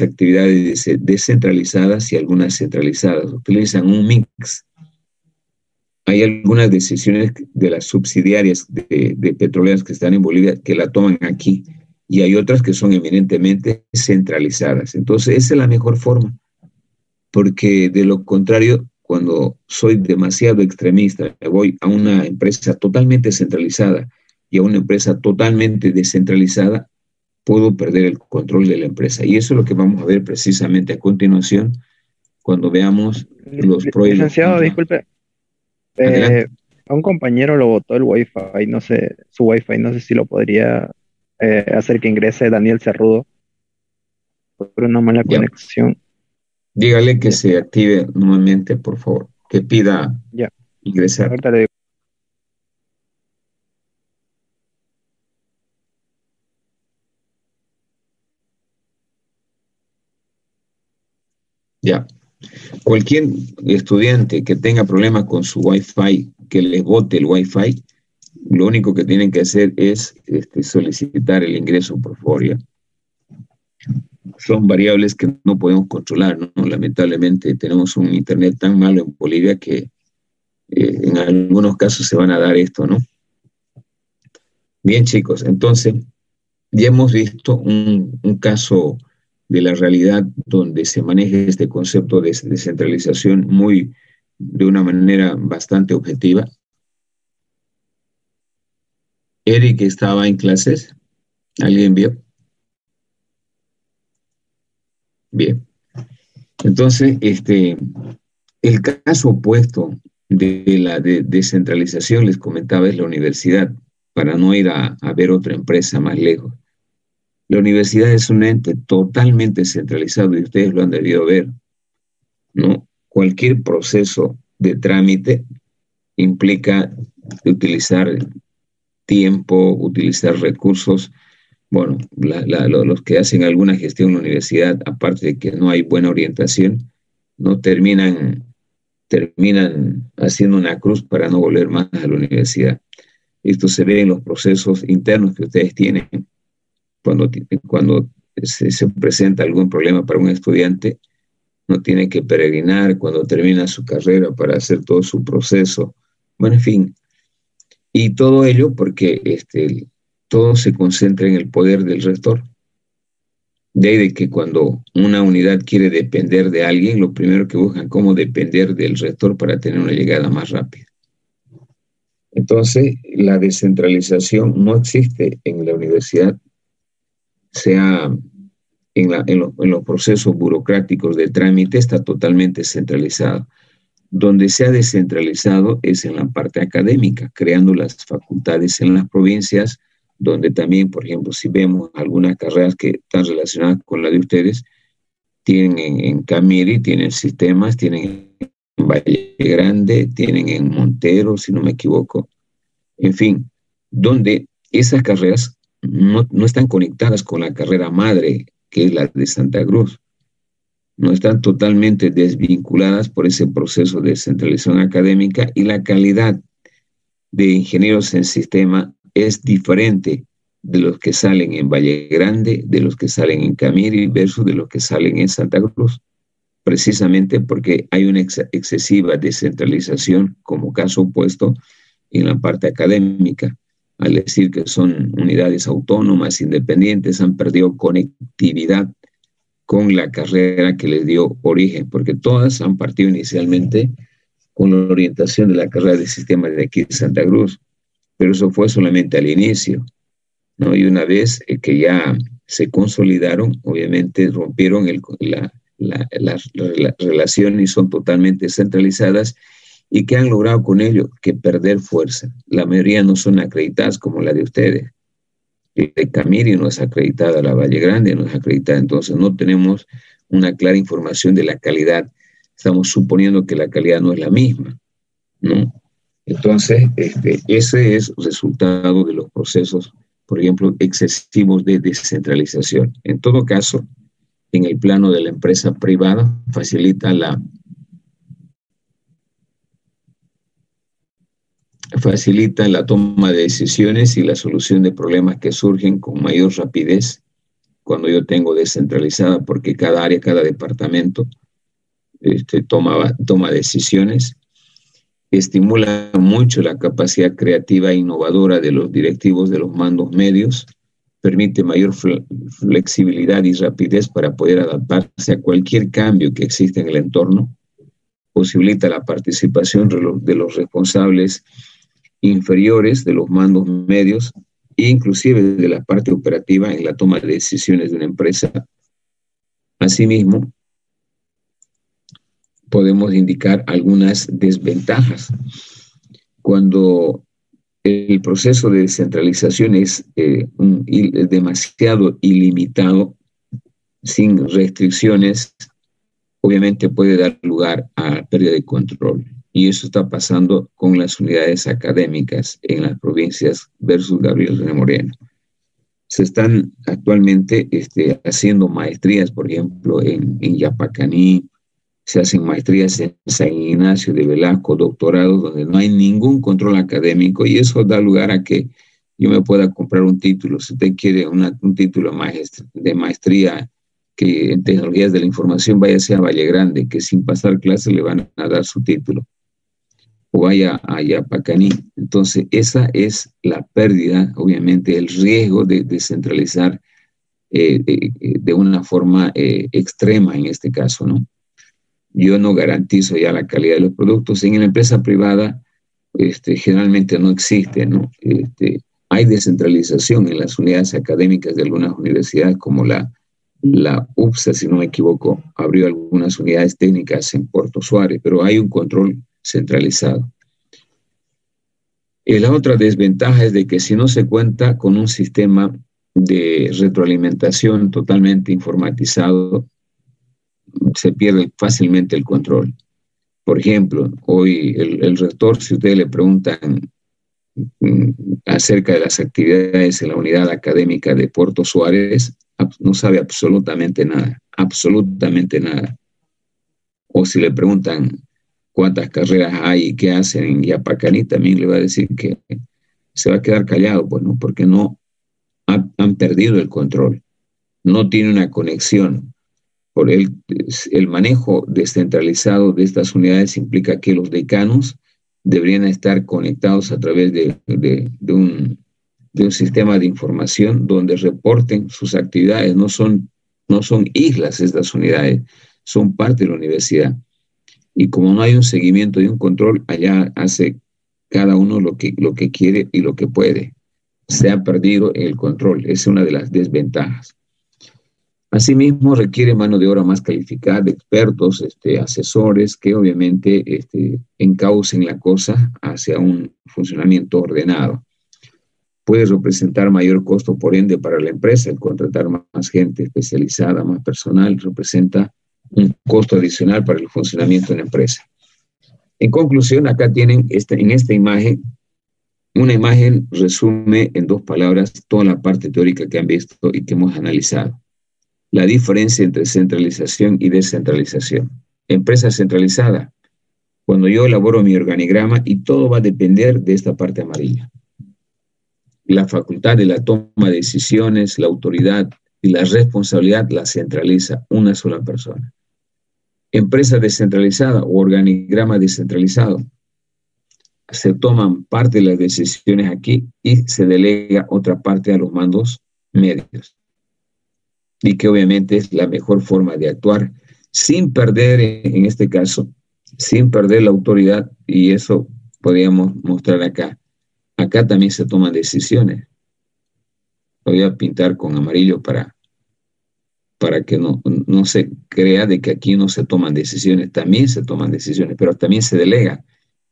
actividades descentralizadas y algunas centralizadas. Utilizan un mix. Hay algunas decisiones de las subsidiarias de petroleras que están en Bolivia que la toman aquí y hay otras que son eminentemente centralizadas. Entonces, esa es la mejor forma, porque de lo contrario, cuando soy demasiado extremista, me voy a una empresa totalmente centralizada y a una empresa totalmente descentralizada, puedo perder el control de la empresa. Y eso es lo que vamos a ver precisamente a continuación cuando veamos los pros y los Licenciado, contras. disculpe, Adelante. a un compañero lo botó el Wi-Fi, no sé, su Wi-Fi, no sé si lo podría hacer que ingrese Daniel Cerrudo por una mala Ya. conexión. Dígale que Ya, se active nuevamente, por favor, que pida ya, ingresar. ahorita le digo. Ya. Cualquier estudiante que tenga problemas con su Wi-Fi, que les bote el Wi-Fi, lo único que tienen que hacer es solicitar el ingreso, por favor. ¿Ya? Son variables que no podemos controlar, ¿no? Lamentablemente tenemos un internet tan malo en Bolivia que en algunos casos se van a dar esto, ¿no? Bien, chicos, entonces ya hemos visto un caso de la realidad donde se maneja este concepto de descentralización de una manera bastante objetiva. Eric estaba en clases, ¿alguien vio? Bien. Entonces, el caso opuesto de la descentralización, les comentaba, es la universidad, para no ir a ver otra empresa más lejos. La universidad es un ente totalmente centralizado y ustedes lo han debido ver, ¿no? Cualquier proceso de trámite implica utilizar tiempo, utilizar recursos. Bueno, los que hacen alguna gestión en la universidad, aparte de que no hay buena orientación, no terminan haciendo una cruz para no volver más a la universidad. Esto se ve en los procesos internos que ustedes tienen. Cuando se presenta algún problema para un estudiante, no tiene que peregrinar cuando termina su carrera para hacer todo su proceso. Bueno, en fin. Y todo ello porque todo se concentra en el poder del rector. De ahí de que cuando una unidad quiere depender de alguien, lo primero que buscan es cómo depender del rector para tener una llegada más rápida. Entonces, la descentralización no existe en la universidad, sea en los procesos burocráticos de trámite, está totalmente centralizado. Donde se ha descentralizado es en la parte académica, creando las facultades en las provincias, donde también, por ejemplo, si vemos algunas carreras que están relacionadas con la de ustedes, tienen en Camiri, tienen sistemas, tienen en Valle Grande, tienen en Montero, si no me equivoco, en fin, donde esas carreras no están conectadas con la carrera madre, que es la de Santa Cruz. No están totalmente desvinculadas por ese proceso de descentralización académica y la calidad de ingenieros en sistema es diferente de los que salen en Valle Grande, de los que salen en Camiri versus de los que salen en Santa Cruz, precisamente porque hay una excesiva descentralización como caso opuesto en la parte académica. Al decir que son unidades autónomas, independientes, han perdido conectividad con la carrera que les dio origen, porque todas han partido inicialmente con la orientación de la carrera de sistemas de aquí de Santa Cruz, pero eso fue solamente al inicio, ¿no? Y una vez que ya se consolidaron, obviamente rompieron las relaciones y son totalmente centralizadas. ¿Y qué han logrado con ello? Que perder fuerza. La mayoría no son acreditadas como la de ustedes. La Camiri no es acreditada, la Valle Grande no es acreditada, entonces no tenemos una clara información de la calidad. estamos suponiendo que la calidad no es la misma, ¿no? Entonces, ese es el resultado de los procesos, por ejemplo, excesivos de descentralización. En todo caso, en el plano de la empresa privada, facilita la toma de decisiones y la solución de problemas que surgen con mayor rapidez cuando yo tengo descentralizada, porque cada área, cada departamento toma decisiones. Estimula mucho la capacidad creativa e innovadora de los directivos de los mandos medios, permite mayor flexibilidad y rapidez para poder adaptarse a cualquier cambio que exista en el entorno, posibilita la participación de los responsables inferiores de los mandos medios e inclusive de la parte operativa en la toma de decisiones de una empresa. Asimismo, podemos indicar algunas desventajas. Cuando el proceso de descentralización es demasiado ilimitado, sin restricciones, obviamente puede dar lugar a pérdida de control. Y eso está pasando con las unidades académicas en las provincias versus Gabriel René Moreno. Se están actualmente haciendo maestrías, por ejemplo, en Yapacaní, se hacen maestrías en San Ignacio de Velasco, doctorados, donde no hay ningún control académico, y eso da lugar a que yo me pueda comprar un título. Si usted quiere un título de maestría que en tecnologías de la información, váyase a Valle Grande, que sin pasar clases le van a dar su título. O vaya a Yapacaní. Entonces, esa es la pérdida, obviamente, el riesgo de descentralizar de una forma extrema en este caso, ¿no? Yo no garantizo ya la calidad de los productos. En la empresa privada generalmente no existe, ¿no? Hay descentralización en las unidades académicas de algunas universidades, como la UPSA, si no me equivoco, abrió algunas unidades técnicas en Puerto Suárez, pero hay un control centralizado. La otra desventaja es de que si no se cuenta con un sistema de retroalimentación totalmente informatizado, se pierde fácilmente el control. Por ejemplo, hoy el rector, si ustedes le preguntan acerca de las actividades en la unidad académica de Puerto Suárez, no sabe absolutamente nada, absolutamente nada. O si le preguntan cuántas carreras hay y qué hacen en Yapacaní, también le va a decir que se va a quedar callado, pues, ¿no? Porque han perdido el control, no tiene una conexión. Por el manejo descentralizado de estas unidades implica que los decanos deberían estar conectados a través de un sistema de información donde reporten sus actividades. No son islas estas unidades, son parte de la universidad. Y como no hay un seguimiento y un control, allá hace cada uno lo que quiere y lo que puede. Se ha perdido el control, es una de las desventajas. Asimismo, requiere mano de obra más calificada, de expertos, asesores, que obviamente encaucen la cosa hacia un funcionamiento ordenado. Puede representar mayor costo, por ende, para la empresa. El contratar más gente especializada, más personal, representa un costo adicional para el funcionamiento de la empresa. En conclusión, acá tienen en esta imagen, una imagen resume en 2 palabras toda la parte teórica que han visto y que hemos analizado. La diferencia entre centralización y descentralización. Empresa centralizada, cuando yo elaboro mi organigrama y todo va a depender de esta parte amarilla. La facultad de la toma de decisiones, la autoridad y la responsabilidad la centraliza una sola persona. Empresa descentralizada o organigrama descentralizado. Se toman parte de las decisiones aquí y se delega otra parte a los mandos medios. Y que obviamente es la mejor forma de actuar sin perder, en este caso, sin perder la autoridad, y eso podríamos mostrar acá. Acá también se toman decisiones. Lo voy a pintar con amarillo para que no se crea de que aquí no se toman decisiones. También se toman decisiones, pero también se delega.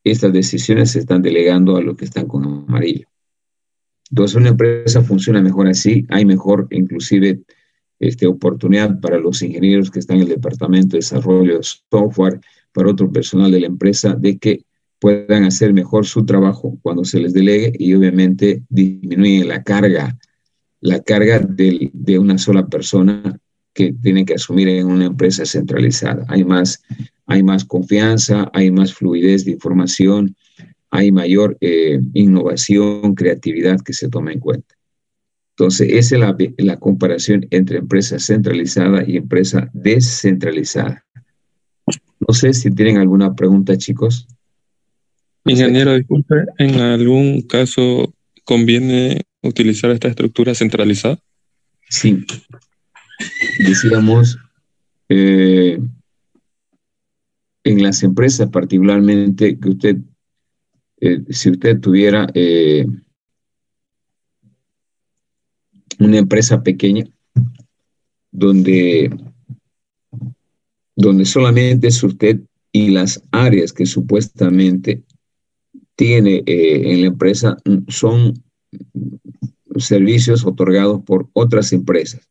Estas decisiones se están delegando a los que están con amarillo. Entonces una empresa funciona mejor así, hay mejor inclusive oportunidad para los ingenieros que están en el departamento de desarrollo de software, para otro personal de la empresa de que puedan hacer mejor su trabajo cuando se les delegue y obviamente disminuye la carga de una sola persona que tiene que asumir en una empresa centralizada. Hay más confianza, hay más fluidez de información, hay mayor innovación, creatividad que se toma en cuenta. Entonces, esa es la comparación entre empresa centralizada y empresa descentralizada. No sé si tienen alguna pregunta, chicos. Ingeniero, disculpe, ¿en algún caso conviene utilizar esta estructura centralizada? Sí, decíamos, en las empresas particularmente que usted, si usted tuviera una empresa pequeña donde solamente es usted y las áreas que supuestamente tiene en la empresa son servicios otorgados por otras empresas.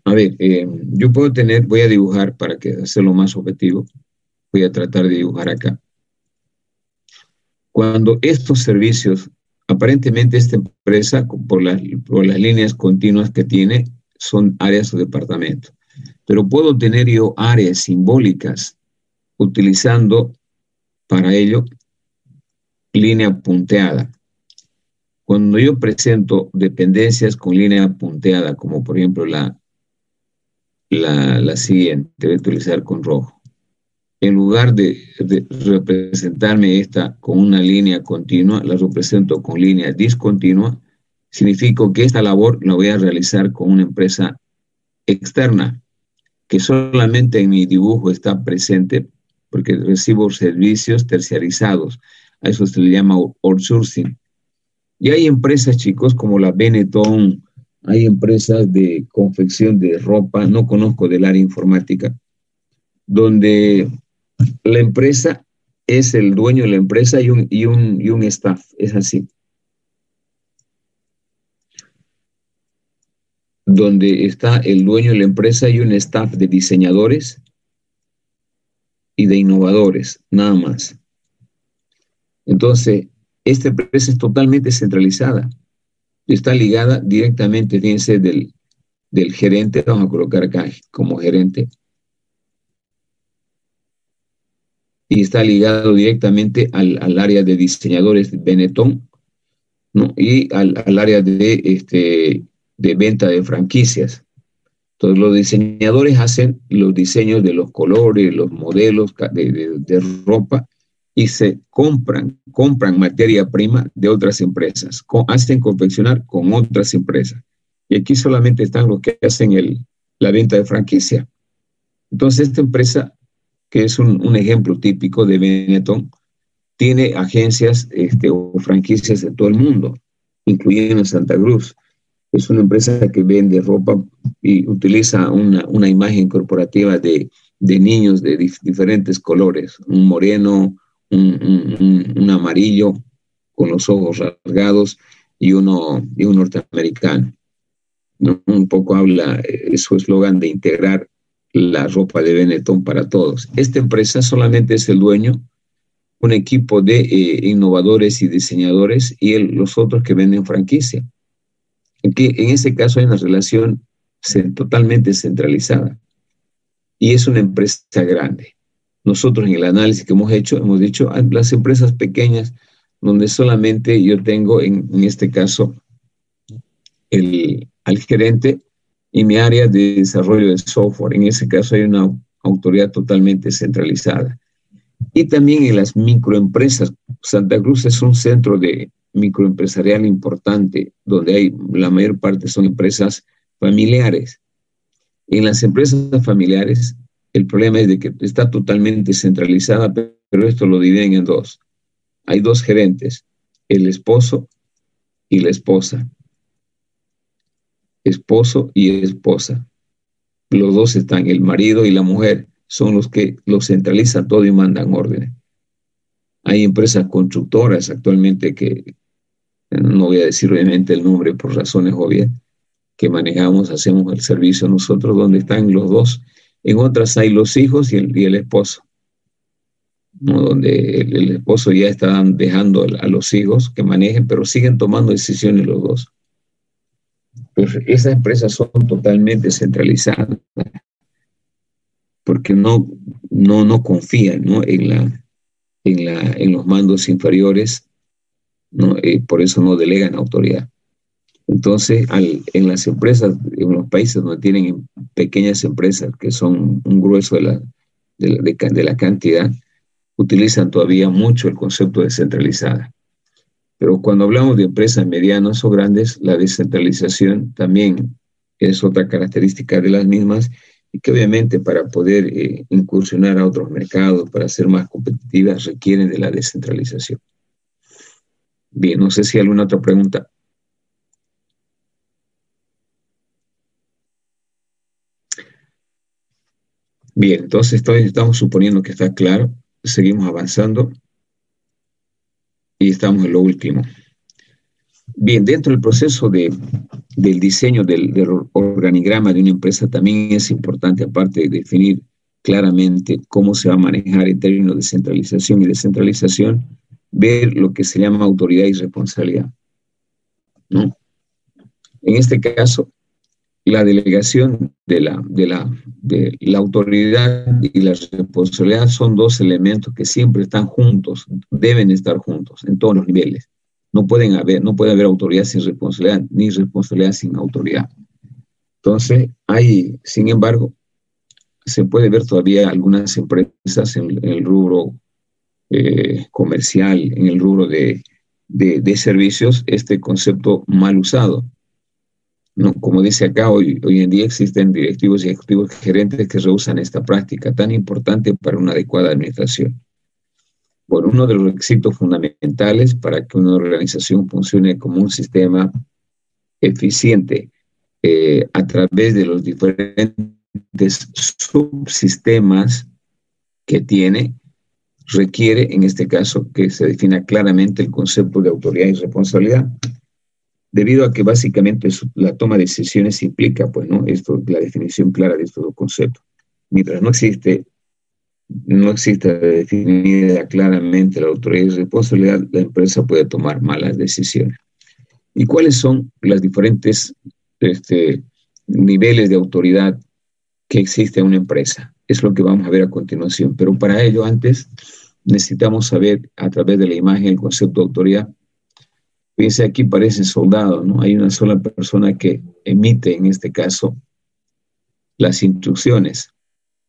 A ver, yo voy a dibujar para hacerlo más objetivo. Voy a tratar de dibujar acá. Cuando estos servicios, aparentemente esta empresa, por las líneas continuas que tiene, son áreas o departamentos. Pero puedo tener yo áreas simbólicas utilizando para ello línea punteada. Cuando yo presento dependencias con línea punteada, como por ejemplo la siguiente, voy a utilizar con rojo. En lugar de representarme esta con una línea continua, la represento con línea discontinua, significa que esta labor la voy a realizar con una empresa externa, que solamente en mi dibujo está presente porque recibo servicios terciarizados. A eso se le llama outsourcing. Y hay empresas, chicos, como la Benetton, hay empresas de confección de ropa, no conozco del área informática, donde la empresa es el dueño de la empresa y un staff, es así. Donde está el dueño de la empresa y un staff de diseñadores y de innovadores, nada más. Entonces, esta empresa es totalmente centralizada. Está ligada directamente, fíjense, del gerente, vamos a colocar acá como gerente, y está ligado directamente al área de diseñadores de Benetton, ¿no? Y al área de venta de franquicias. Entonces, los diseñadores hacen los diseños de los colores, los modelos de ropa, y se compran materia prima de otras empresas, hacen confeccionar con otras empresas. Y aquí solamente están los que hacen la venta de franquicia. Entonces, esta empresa, que es un ejemplo típico de Benetton, tiene agencias o franquicias de todo el mundo, incluyendo Santa Cruz. Es una empresa que vende ropa y utiliza una imagen corporativa de niños de diferentes colores, un moreno, un amarillo con los ojos rasgados y un norteamericano, ¿no? Un poco habla su eslogan de integrar la ropa de Benetton para todos. Esta empresa solamente es el dueño, un equipo de innovadores y diseñadores y los otros que venden franquicia. En ese caso hay una relación totalmente centralizada y es una empresa grande. Nosotros en el análisis que hemos hecho, hemos dicho las empresas pequeñas donde solamente yo tengo en este caso al gerente y mi área de desarrollo de software. En ese caso hay una autoridad totalmente centralizada. Y también en las microempresas. Santa Cruz es un centro de microempresarial importante, donde la mayor parte son empresas familiares. En las empresas familiares, el problema es de que está totalmente centralizada, pero esto lo dividen en dos. Hay dos gerentes, el esposo y la esposa. Esposo y esposa. Los dos están, el marido y la mujer, son los que lo centralizan todo y mandan órdenes. Hay empresas constructoras actualmente que, no voy a decir obviamente el nombre por razones obvias, que manejamos, hacemos el servicio nosotros, donde están los dos. En otras hay los hijos y el esposo. ¿no? Donde el esposo ya está dejando a los hijos que manejen, pero siguen tomando decisiones los dos. Pues esas empresas son totalmente centralizadas porque no confían, ¿no? En los mandos inferiores, ¿no? Por eso no delegan autoridad. Entonces, en las empresas, en los países donde tienen pequeñas empresas, que son un grueso de la cantidad, utilizan todavía mucho el concepto de descentralizada. Pero cuando hablamos de empresas medianas o grandes, la descentralización también es otra característica de las mismas y que obviamente para poder incursionar a otros mercados, para ser más competitivas, requieren de la descentralización. Bien, no sé si hay alguna otra pregunta. Bien, entonces estamos suponiendo que está claro, seguimos avanzando y estamos en lo último. Bien, dentro del proceso del diseño del organigrama de una empresa también es importante, aparte de definir claramente cómo se va a manejar en términos de centralización y descentralización, ver lo que se llama autoridad y responsabilidad, ¿no? En este caso, la delegación de la autoridad y la responsabilidad son dos elementos que siempre están juntos, deben estar juntos en todos los niveles. No puede haber autoridad sin responsabilidad, ni responsabilidad sin autoridad. Entonces, sin embargo, se puede ver todavía algunas empresas en el rubro comercial, en el rubro de servicios, este concepto mal usado. No, como dice acá, hoy en día existen directivos y ejecutivos gerentes que rehusan esta práctica tan importante para una adecuada administración. Bueno, uno de los requisitos fundamentales para que una organización funcione como un sistema eficiente a través de los diferentes subsistemas que tiene, requiere, en este caso, que se defina claramente el concepto de autoridad y responsabilidad, debido a que básicamente la toma de decisiones implica, pues, ¿no? La definición clara de estos dos conceptos. Mientras no existe definida claramente la autoridad y responsabilidad, la empresa puede tomar malas decisiones. ¿Y cuáles son los diferentes niveles de autoridad que existe en una empresa? Es lo que vamos a ver a continuación. Pero para ello, antes, necesitamos saber, a través de la imagen, el concepto de autoridad. Fíjense, aquí parece soldado, ¿no? Hay una sola persona que emite, en este caso, las instrucciones,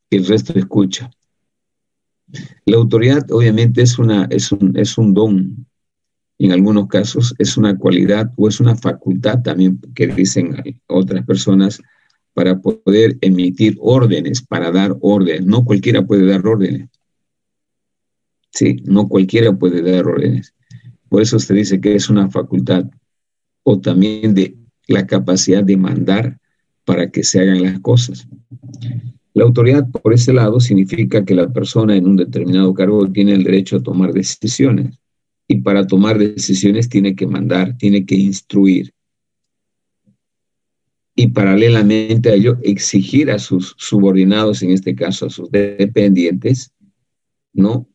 que el resto escucha. La autoridad, obviamente, es un don. En algunos casos es una cualidad o es una facultad también que dicen otras personas para poder emitir órdenes, para dar órdenes. No cualquiera puede dar órdenes. Sí, no cualquiera puede dar órdenes. Por eso se dice que es una facultad o también de la capacidad de mandar para que se hagan las cosas. La autoridad, por ese lado, significa que la persona en un determinado cargo tiene el derecho a tomar decisiones. Y para tomar decisiones tiene que mandar, tiene que instruir. Y paralelamente a ello, exigir a sus subordinados, en este caso a sus dependientes, ¿no?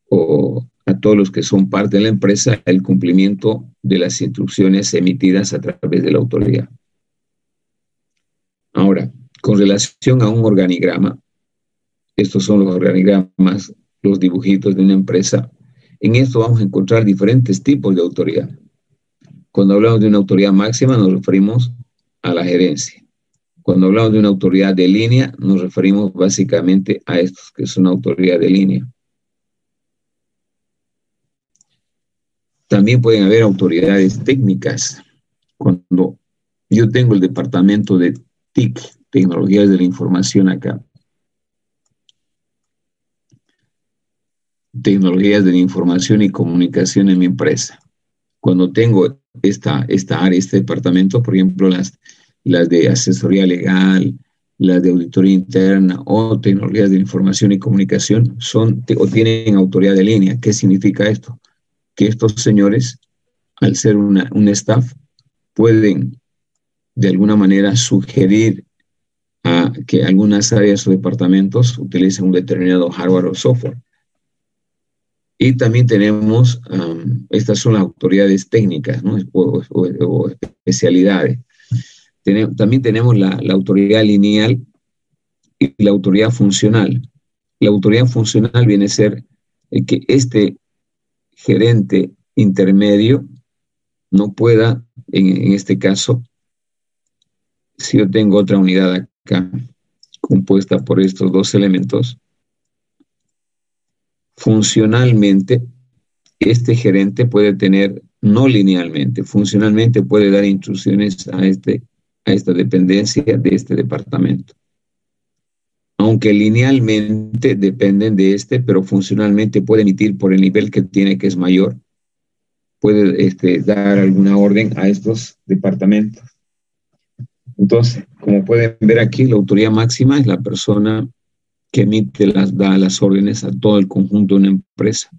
O a todos los que son parte de la empresa, el cumplimiento de las instrucciones emitidas a través de la autoridad. Ahora, con relación a un organigrama, estos son los organigramas, los dibujitos de una empresa. En esto vamos a encontrar diferentes tipos de autoridad. Cuando hablamos de una autoridad máxima, nos referimos a la gerencia. Cuando hablamos de una autoridad de línea, nos referimos básicamente a estos, que son autoridad de línea. También pueden haber autoridades técnicas. Cuando yo tengo el departamento de TIC, Tecnologías de la Información acá, Tecnologías de la Información y Comunicación en mi empresa. Cuando tengo esta área, este departamento, por ejemplo, las de asesoría legal, las de auditoría interna o tecnologías de la información y comunicación tienen autoridad de línea. ¿Qué significa esto? Que estos señores, al ser un staff, pueden de alguna manera sugerir a que algunas áreas o departamentos utilicen un determinado hardware o software. Y también tenemos, estas son las autoridades técnicas, ¿no? O especialidades. También tenemos la autoridad lineal y la autoridad funcional. La autoridad funcional viene a ser que este gerente intermedio no pueda, en este caso, si yo tengo otra unidad acá compuesta por estos dos elementos, funcionalmente este gerente puede tener, no linealmente, funcionalmente puede dar instrucciones a esta dependencia de este departamento. Aunque linealmente dependen de pero funcionalmente puede emitir por el nivel que tiene, que es mayor, puede dar alguna orden a estos departamentos. Entonces, como pueden ver aquí, la autoridad máxima es la persona que da las órdenes a todo el conjunto de una empresa.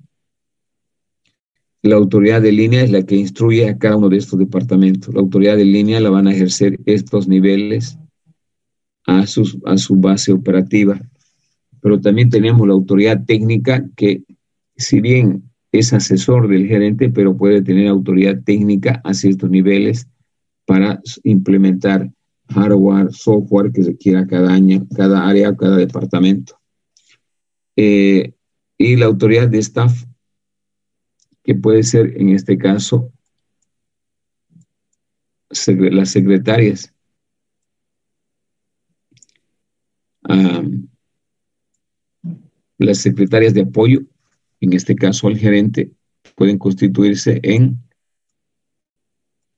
La autoridad de línea es la que instruye a cada uno de estos departamentos. La autoridad de línea la van a ejercer estos niveles a su base operativa. Pero también tenemos la autoridad técnica que, si bien es asesor del gerente, pero puede tener autoridad técnica a ciertos niveles para implementar hardware, software que requiera cada área, cada departamento. Y la autoridad de staff, que puede ser, en este caso, las secretarias. Las secretarias de apoyo, en este caso al gerente, pueden constituirse en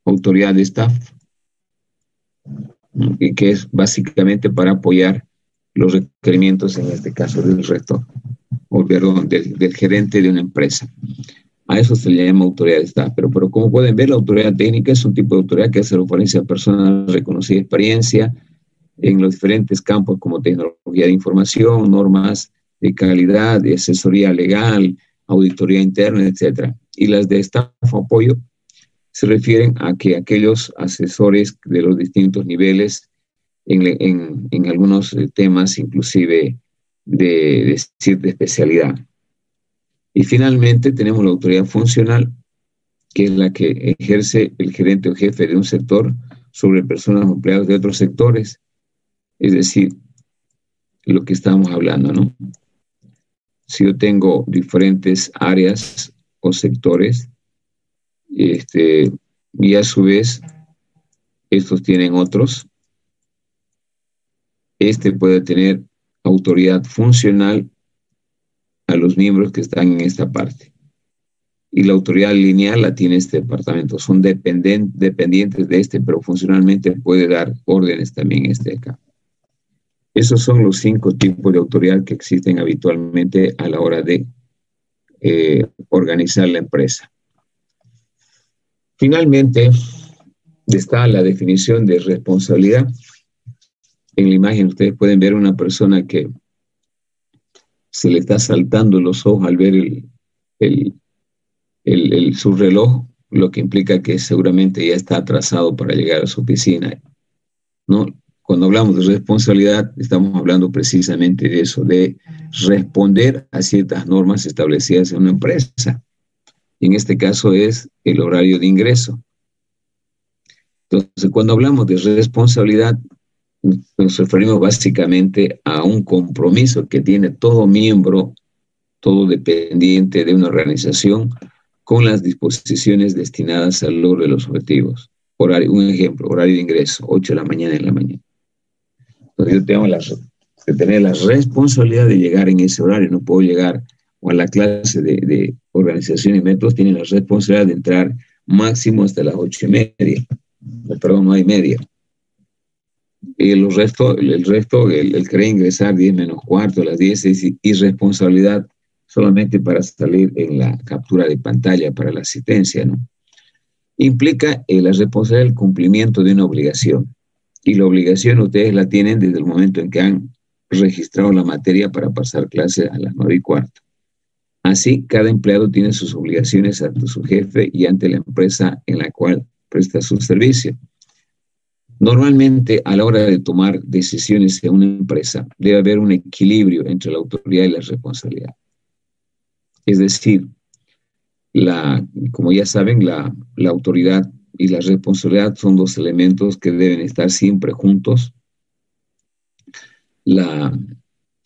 autoridad de staff, que es básicamente para apoyar los requerimientos, en este caso del rector, o perdón, del gerente de una empresa. A eso se le llama autoridad de staff, pero como pueden ver, la autoridad técnica es un tipo de autoridad que hace referencia a personas de reconocida experiencia en los diferentes campos como tecnología de información, normas de calidad, de asesoría legal, auditoría interna, etc. Y las de staff o apoyo se refieren a que aquellos asesores de los distintos niveles en algunos temas, inclusive de cierta especialidad. Y finalmente tenemos la autoridad funcional, que es la que ejerce el gerente o jefe de un sector sobre personas o empleados de otros sectores. Es decir, lo que estamos hablando, ¿no? Si yo tengo diferentes áreas o sectores, y a su vez estos tienen otros, puede tener autoridad funcional a los miembros que están en esta parte. Y la autoridad lineal la tiene este departamento. Son dependientes de pero funcionalmente puede dar órdenes también acá. Esos son los 5 tipos de autoridad que existen habitualmente a la hora de organizar la empresa. Finalmente, está la definición de responsabilidad. En la imagen ustedes pueden ver una persona que se le está saltando los ojos al ver su reloj, lo que implica que seguramente ya está atrasado para llegar a su oficina, ¿no? Cuando hablamos de responsabilidad, estamos hablando precisamente de eso, de responder a ciertas normas establecidas en una empresa. En este caso es el horario de ingreso. Entonces, cuando hablamos de responsabilidad, nos referimos básicamente a un compromiso que tiene todo miembro, todo dependiente de una organización, con las disposiciones destinadas al logro de los objetivos. Un ejemplo, horario de ingreso, 8 de la mañana en la mañana. Entonces yo tengo que tener la responsabilidad de llegar en ese horario. No puedo llegar, o a la clase de organización y métodos tienen la responsabilidad de entrar máximo hasta las 8:30. Perdón, 9:30. Y el resto, el querer ingresar 10 menos cuarto, a las 10, es irresponsabilidad solamente para salir en la captura de pantalla para la asistencia, ¿no? Implica la responsabilidad del cumplimiento de una obligación. Y la obligación ustedes la tienen desde el momento en que han registrado la materia para pasar clase a las 9:15. Así, cada empleado tiene sus obligaciones ante su jefe y ante la empresa en la cual presta su servicio. Normalmente, a la hora de tomar decisiones en una empresa, debe haber un equilibrio entre la autoridad y la responsabilidad. Es decir, como ya saben, la autoridad y la responsabilidad son dos elementos que deben estar siempre juntos. La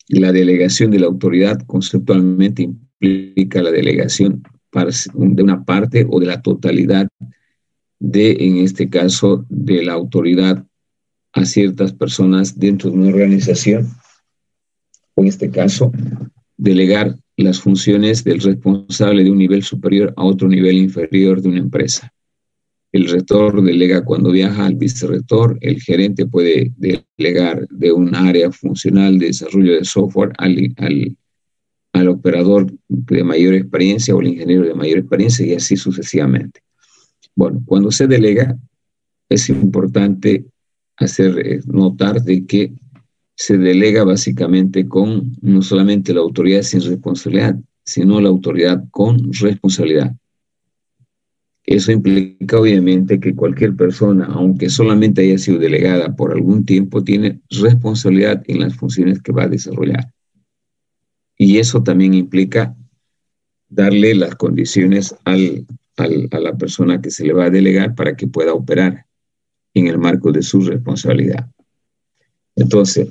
delegación de la autoridad conceptualmente implica la delegación de una parte o de la totalidad en este caso, de la autoridad a ciertas personas dentro de una organización, o en este caso, delegar las funciones del responsable de un nivel superior a otro nivel inferior de una empresa. El rector delega cuando viaja al vicerrector, el gerente puede delegar de un área funcional de desarrollo de software al operador de mayor experiencia o al ingeniero de mayor experiencia y así sucesivamente. Bueno, cuando se delega, es importante hacer notar de que se delega básicamente con no solamente la autoridad sin responsabilidad, sino la autoridad con responsabilidad. Eso implica obviamente que cualquier persona, aunque solamente haya sido delegada por algún tiempo, tiene responsabilidad en las funciones que va a desarrollar. Y eso también implica darle las condiciones a la persona que se le va a delegar para que pueda operar en el marco de su responsabilidad. Entonces,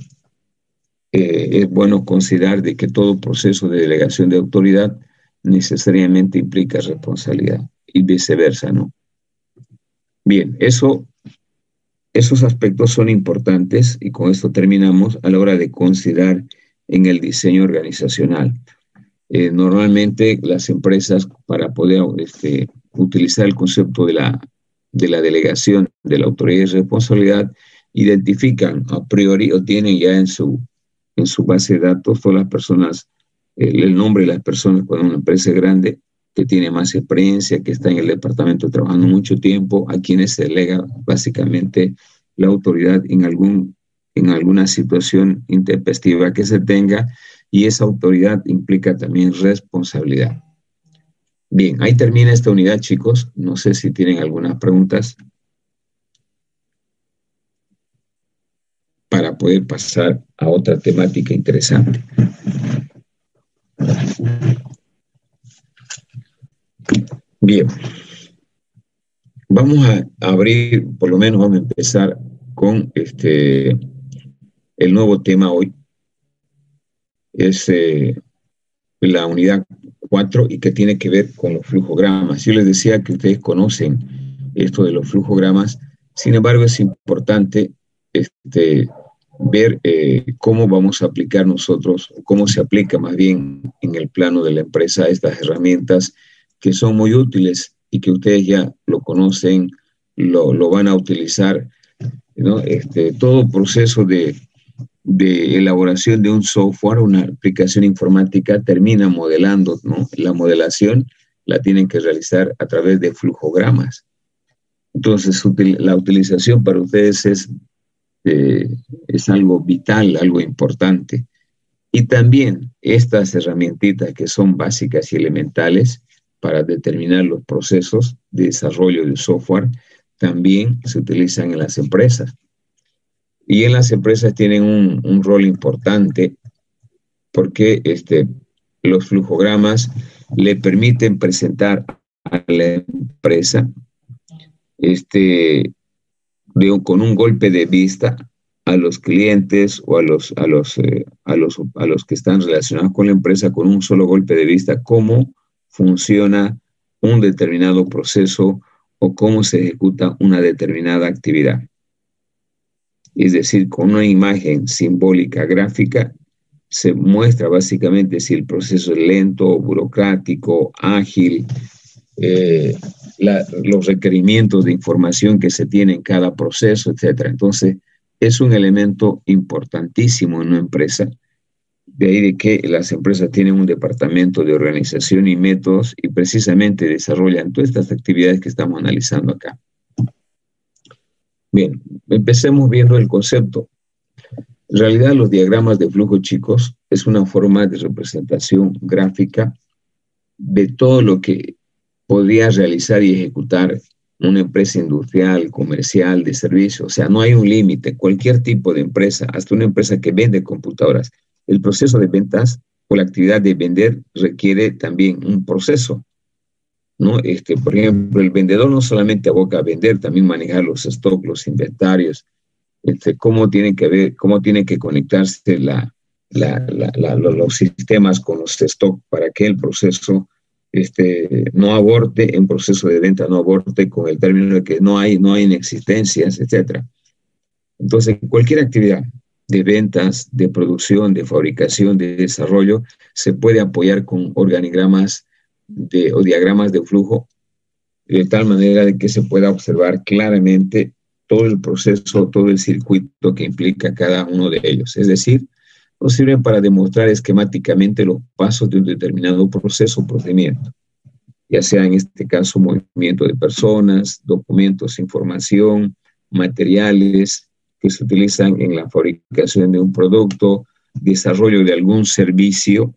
es bueno considerar de que todo proceso de delegación de autoridad necesariamente implica responsabilidad y viceversa, ¿no? Bien, esos aspectos son importantes y con esto terminamos a la hora de considerar en el diseño organizacional. Normalmente las empresas, para poder utilizar el concepto de la delegación de la autoridad y responsabilidad, identifican a priori o tienen ya en su base de datos todas las personas, el nombre de las personas cuando una empresa es grande, que tiene más experiencia, que está en el departamento trabajando mucho tiempo, a quienes se delega básicamente la autoridad en alguna situación intempestiva que se tenga, y esa autoridad implica también responsabilidad. Bien, ahí termina esta unidad, chicos. No sé si tienen algunas preguntas para poder pasar a otra temática interesante. Bien, vamos a abrir, por lo menos vamos a empezar con el nuevo tema hoy. Es la unidad 4 y que tiene que ver con los flujogramas. Yo les decía que ustedes conocen esto de los flujogramas, sin embargo es importante ver cómo vamos a aplicar nosotros, cómo se aplica más bien en el plano de la empresa estas herramientas que son muy útiles y que ustedes ya lo conocen, lo van a utilizar, ¿no? Todo proceso de elaboración de un software, una aplicación informática, termina modelando, ¿no? La modelación la tienen que realizar a través de flujogramas. Entonces, la utilización para ustedes es algo vital, algo importante. Y también estas herramientitas que son básicas y elementales para determinar los procesos de desarrollo de software también se utilizan en las empresas. Y en las empresas tienen un rol importante porque los flujogramas le permiten presentar a la empresa con un golpe de vista a los clientes o a los que están relacionados con la empresa, con un solo golpe de vista, cómo funciona un determinado proceso o cómo se ejecuta una determinada actividad. Es decir, con una imagen simbólica gráfica se muestra básicamente si el proceso es lento, burocrático, ágil, los requerimientos de información que se tiene en cada proceso, etc. Entonces, es un elemento importantísimo en una empresa. De ahí de que las empresas tienen un departamento de organización y métodos y precisamente desarrollan todas estas actividades que estamos analizando acá. Bien, empecemos viendo el concepto. En realidad, los diagramas de flujo, chicos, es una forma de representación gráfica de todo lo que podría realizar y ejecutar una empresa industrial, comercial, de servicio. O sea, no hay un límite. Cualquier tipo de empresa, hasta una empresa que vende computadoras. El proceso de ventas o la actividad de vender requiere también un proceso, ¿no? Por ejemplo, el vendedor no solamente aboca a vender, también manejar los stocks, los inventarios, cómo tiene que conectarse los sistemas con los stocks para que el proceso no aborte, en proceso de venta no aborte con el término de que no hay inexistencias, etcétera. Entonces, cualquier actividad de ventas, de producción, de fabricación, de desarrollo, se puede apoyar con organigramas o diagramas de flujo, de tal manera de que se pueda observar claramente todo el proceso, todo el circuito que implica cada uno de ellos. Es decir, nos sirven para demostrar esquemáticamente los pasos de un determinado proceso o procedimiento, ya sea en este caso movimiento de personas, documentos, información, materiales que se utilizan en la fabricación de un producto, desarrollo de algún servicio,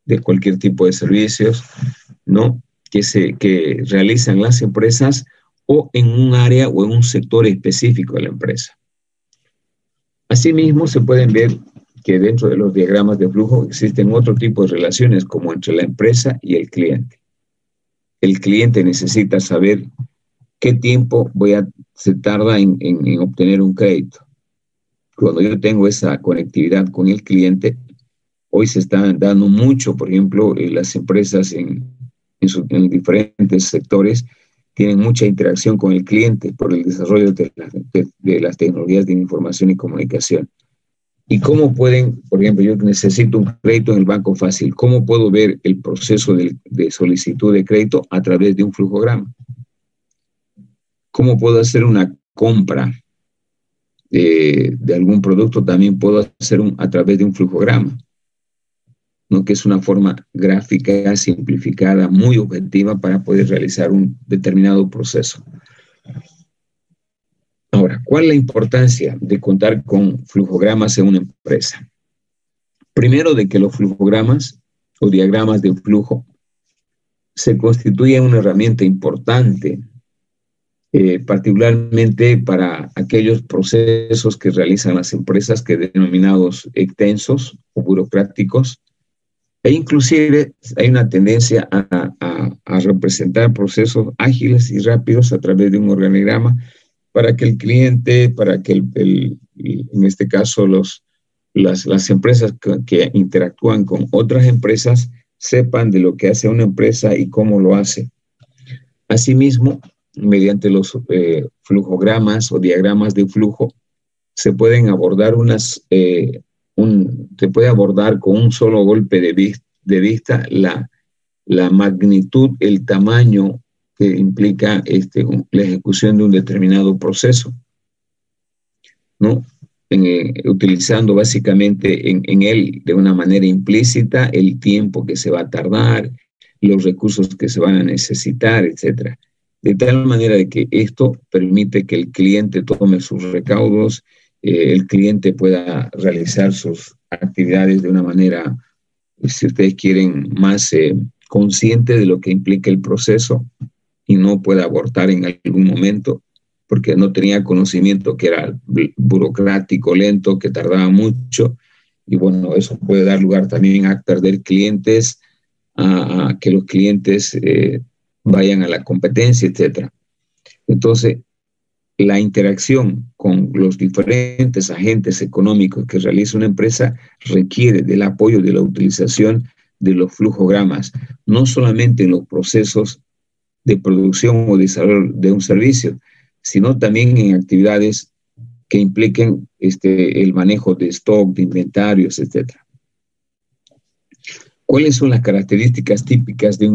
de cualquier tipo de servicios, ¿no? Que realizan las empresas o en un área o en un sector específico de la empresa. Asimismo, se pueden ver que dentro de los diagramas de flujo existen otro tipo de relaciones como entre la empresa y el cliente. El cliente necesita saber qué tiempo se tarda en obtener un crédito. Cuando yo tengo esa conectividad con el cliente, hoy se está dando mucho, por ejemplo, las empresas en diferentes sectores tienen mucha interacción con el cliente por el desarrollo de las tecnologías de información y comunicación. ¿Y cómo pueden, por ejemplo, yo necesito un crédito en el Banco Fácil? ¿Cómo puedo ver el proceso de solicitud de crédito? A través de un flujograma. ¿Cómo puedo hacer una compra de algún producto? También puedo hacer a través de un flujograma, ¿no? Que es una forma gráfica, simplificada, muy objetiva para poder realizar un determinado proceso. Ahora, ¿cuál es la importancia de contar con flujogramas en una empresa? Primero, de que los flujogramas o diagramas de flujo se constituyen una herramienta importante, particularmente para aquellos procesos que realizan las empresas que denominados extensos o burocráticos, e inclusive hay una tendencia a representar procesos ágiles y rápidos a través de un organigrama para que el cliente, para que en este caso las empresas que interactúan con otras empresas sepan de lo que hace una empresa y cómo lo hace. Asimismo, mediante los flujogramas o diagramas de flujo, se pueden abordar se puede abordar con un solo golpe de vista la magnitud, el tamaño que implica la ejecución de un determinado proceso, ¿no? Utilizando básicamente en él de una manera implícita el tiempo que se va a tardar, los recursos que se van a necesitar, etcétera. De tal manera de que esto permite que el cliente tome sus recaudos, el cliente pueda realizar sus actividades de una manera, si ustedes quieren, más consciente de lo que implica el proceso y no pueda abortar en algún momento porque no tenía conocimiento, que era burocrático, lento, que tardaba mucho. Y bueno, eso puede dar lugar también a perder clientes, a que los clientes vayan a la competencia, etcétera. Entonces, la interacción con los diferentes agentes económicos que realiza una empresa requiere del apoyo de la utilización de los flujogramas, no solamente en los procesos de producción o desarrollo de un servicio, sino también en actividades que impliquen el manejo de stock, de inventarios, etcétera. ¿Cuáles son las características típicas de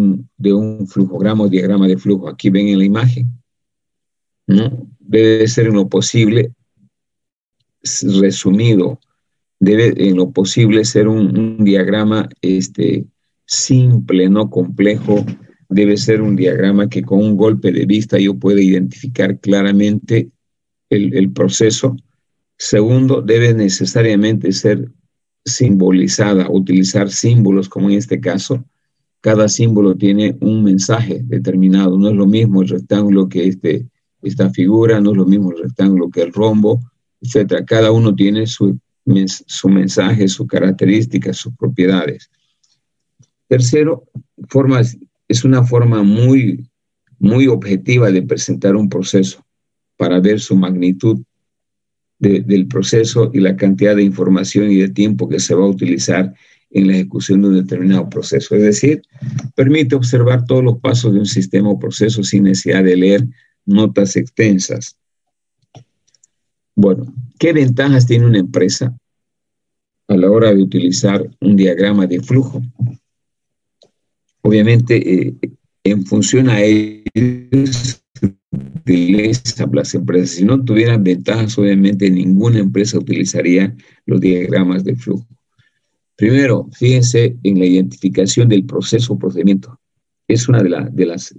un flujograma o diagrama de flujo? Aquí ven en la imagen, ¿no? Debe ser en lo posible resumido, debe en lo posible ser un diagrama simple, no complejo. Debe ser un diagrama que con un golpe de vista yo pueda identificar claramente el proceso. Segundo, debe necesariamente ser simbolizada, utilizar símbolos como en este caso. Cada símbolo tiene un mensaje determinado. No es lo mismo el rectángulo que esta figura, no es lo mismo el rectángulo que el rombo, etcétera. Cada uno tiene su su mensaje, sus características, sus propiedades. Tercero, es una forma muy, muy objetiva de presentar un proceso para ver su magnitud del proceso y la cantidad de información y de tiempo que se va a utilizar en la ejecución de un determinado proceso. Es decir, permite observar todos los pasos de un sistema o proceso sin necesidad de leer notas extensas. Bueno, ¿qué ventajas tiene una empresa a la hora de utilizar un diagrama de flujo? Obviamente, en función a ellos, las empresas, si no tuvieran ventajas, obviamente ninguna empresa utilizaría los diagramas de flujo. Primero, fíjense en la identificación del proceso o procedimiento. Es una de las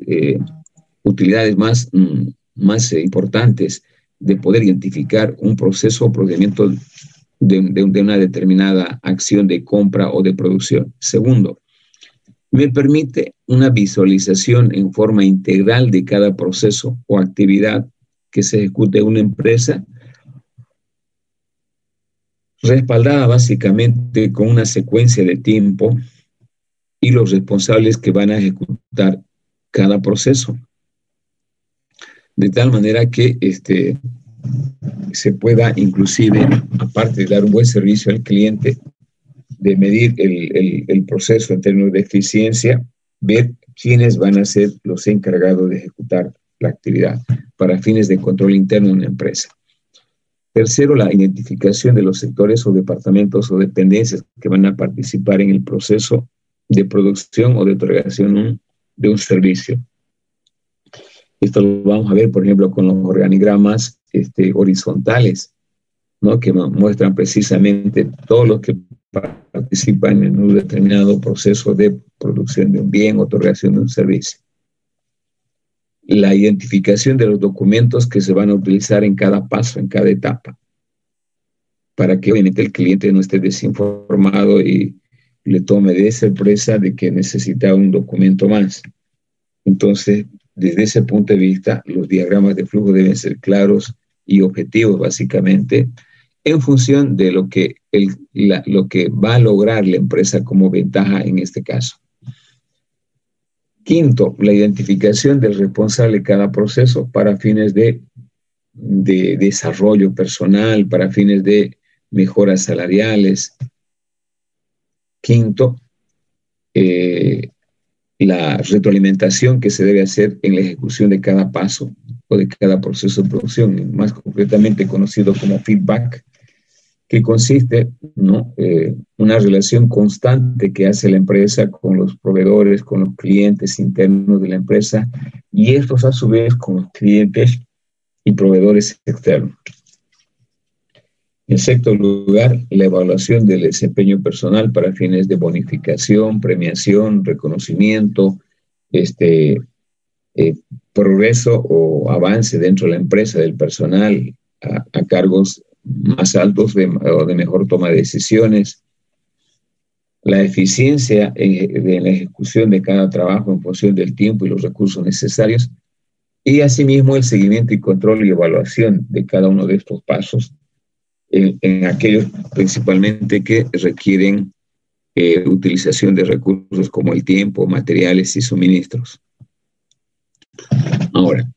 utilidades más importantes de poder identificar un proceso o procedimiento de una determinada acción de compra o de producción. Segundo, me permite una visualización en forma integral de cada proceso o actividad que se ejecute en una empresa, respaldada básicamente con una secuencia de tiempo y los responsables que van a ejecutar cada proceso. De tal manera que se pueda inclusive, aparte de dar un buen servicio al cliente, de medir el proceso en términos de eficiencia, ver quiénes van a ser los encargados de ejecutar la actividad para fines de control interno de una empresa. Tercero, la identificación de los sectores o departamentos o dependencias que van a participar en el proceso de producción o de otorgación de un servicio. Esto lo vamos a ver, por ejemplo, con los organigramas horizontales, ¿no? Que muestran precisamente todos los que participan en un determinado proceso de producción de un bien, otorgación de un servicio. La identificación de los documentos que se van a utilizar en cada paso, en cada etapa, para que obviamente el cliente no esté desinformado y le tome de sorpresa de que necesita un documento más. Entonces, desde ese punto de vista, los diagramas de flujo deben ser claros y objetivos, básicamente, en función de lo que va a lograr la empresa como ventaja en este caso. Quinto, la identificación del responsable de cada proceso para fines de desarrollo personal, para fines de mejoras salariales. Quinto, la retroalimentación que se debe hacer en la ejecución de cada paso o de cada proceso de producción, más concretamente conocido como feedback, que consiste, ¿no?, una relación constante que hace la empresa con los proveedores, con los clientes internos de la empresa y estos a su vez con los clientes y proveedores externos. En sexto lugar, la evaluación del desempeño personal para fines de bonificación, premiación, reconocimiento, progreso o avance dentro de la empresa del personal a cargos más altos o de mejor toma de decisiones, la eficiencia en la ejecución de cada trabajo en función del tiempo y los recursos necesarios, y asimismo el seguimiento y control y evaluación de cada uno de estos pasos en aquellos principalmente que requieren utilización de recursos como el tiempo, materiales y suministros. Ahora,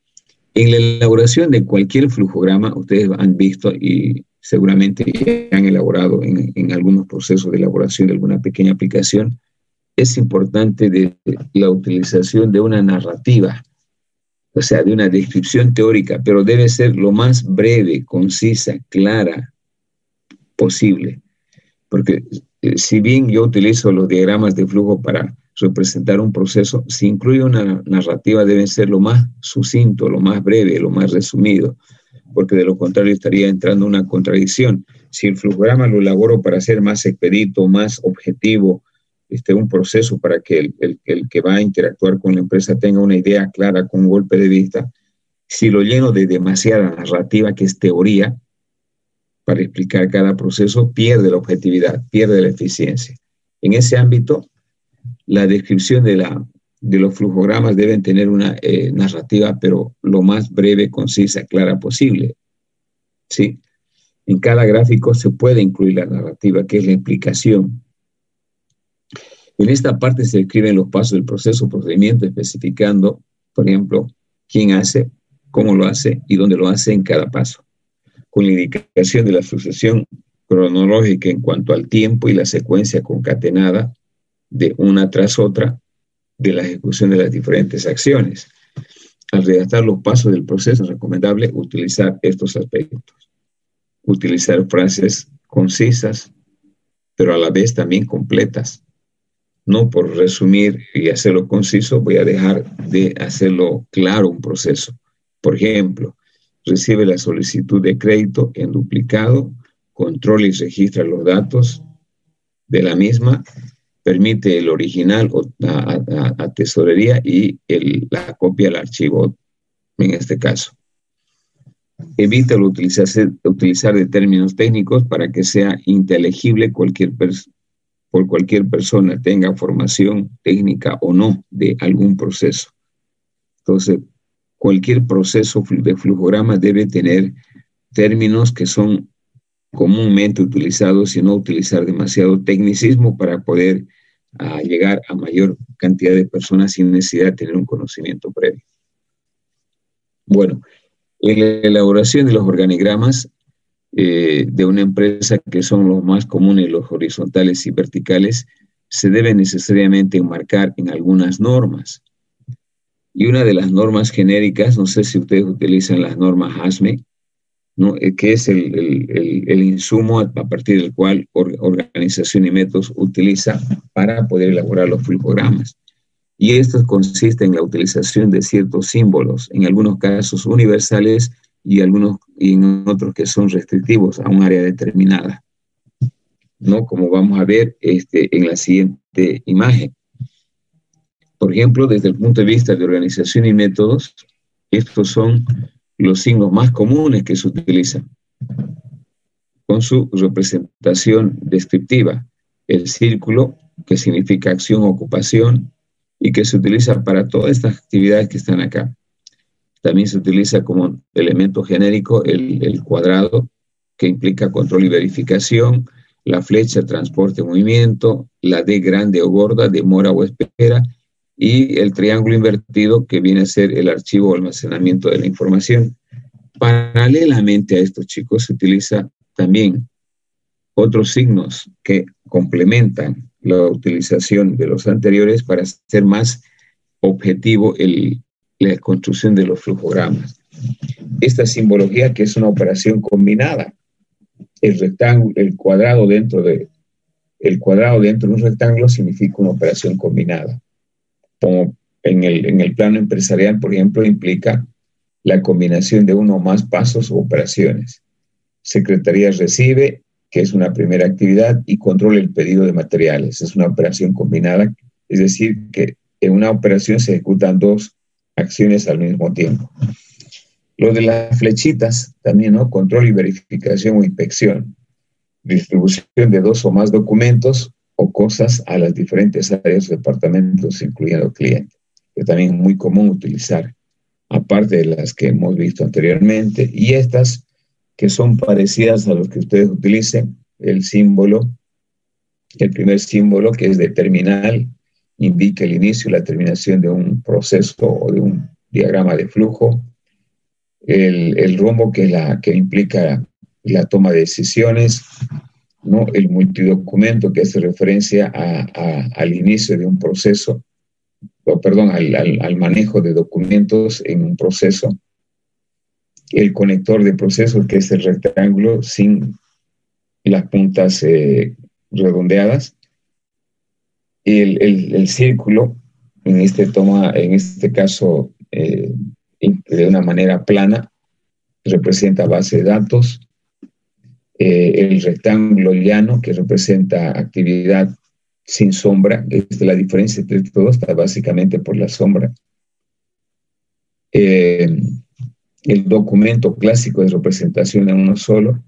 en la elaboración de cualquier flujograma, ustedes han visto y seguramente han elaborado en algunos procesos de elaboración de alguna pequeña aplicación, es importante la utilización de una narrativa, o sea, de una descripción teórica, pero debe ser lo más breve, concisa, clara posible. Porque si bien yo utilizo los diagramas de flujo para representar un proceso, si incluye una narrativa debe ser lo más sucinto, lo más breve, lo más resumido, porque de lo contrario estaría entrando una contradicción. Si el flujograma lo elaboro para ser más expedito, más objetivo, un proceso para que el que va a interactuar con la empresa tenga una idea clara con un golpe de vista, si lo lleno de demasiada narrativa, que es teoría, para explicar cada proceso, pierde la objetividad, pierde la eficiencia. En ese ámbito, la descripción de los flujogramas deben tener una narrativa, pero lo más breve, concisa, clara posible, ¿sí? En cada gráfico se puede incluir la narrativa, que es la explicación. En esta parte se describen los pasos del proceso, procedimiento, especificando, por ejemplo, quién hace, cómo lo hace y dónde lo hace en cada paso, con la indicación de la sucesión cronológica en cuanto al tiempo y la secuencia concatenada de una tras otra de la ejecución de las diferentes acciones. Al redactar los pasos del proceso es recomendable utilizar estos aspectos. Utilizar frases concisas, pero a la vez también completas. No por resumir y hacerlo conciso voy a dejar de hacerlo claro un proceso. Por ejemplo, recibe la solicitud de crédito en duplicado, controla y registra los datos de la misma, permite el original a tesorería y la copia al archivo, en este caso. Evita utilizar de términos técnicos para que sea inteligible por cualquier persona, tenga formación técnica o no de algún proceso. Entonces, cualquier proceso de flujograma debe tener términos que son comúnmente utilizados y no utilizar demasiado tecnicismo para poder llegar a mayor cantidad de personas sin necesidad de tener un conocimiento previo. Bueno, en la elaboración de los organigramas de una empresa, que son los más comunes, los horizontales y verticales, se debe necesariamente enmarcar en algunas normas. Y una de las normas genéricas, no sé si ustedes utilizan las normas ASME, ¿no? Que es el insumo a partir del cual organización y métodos utiliza para poder elaborar los flujogramas. Y esto consiste en la utilización de ciertos símbolos, en algunos casos universales y en otros que son restrictivos a un área determinada, ¿no? Como vamos a ver en la siguiente imagen. Por ejemplo, desde el punto de vista de organización y métodos, estos son los signos más comunes que se utilizan con su representación descriptiva. El círculo, que significa acción o ocupación, y que se utiliza para todas estas actividades que están acá. También se utiliza como elemento genérico el cuadrado, que implica control y verificación, la flecha, transporte, movimiento, la D grande o gorda, demora o espera, y el triángulo invertido, que viene a ser el archivo o almacenamiento de la información. Paralelamente a estos, chicos, se utiliza también otros signos que complementan la utilización de los anteriores para hacer más objetivo la construcción de los flujogramas. Esta simbología, que es una operación combinada, el cuadrado dentro de un rectángulo significa una operación combinada. Como en el plano empresarial, por ejemplo, implica la combinación de uno o más pasos o operaciones. Secretaría recibe, que es una primera actividad, y controla el pedido de materiales. Es una operación combinada, es decir, que en una operación se ejecutan dos acciones al mismo tiempo. Lo de las flechitas también, ¿no? Control y verificación o inspección. Distribución de dos o más documentos o cosas a las diferentes áreas o departamentos, incluyendo cliente, que también es muy común utilizar, aparte de las que hemos visto anteriormente, y estas que son parecidas a los que ustedes utilicen. El primer símbolo, que es de terminal, indica el inicio y la terminación de un proceso o de un diagrama de flujo. El rumbo, que implica la toma de decisiones, ¿no? El multidocumento, que hace referencia al inicio de un proceso, al manejo de documentos en un proceso. El conector de procesos, que es el rectángulo sin las puntas redondeadas. El círculo, en este caso, de una manera plana, representa base de datos. El rectángulo llano, que representa actividad sin sombra. La diferencia entre todos está básicamente por la sombra. El documento clásico de representación en uno solo,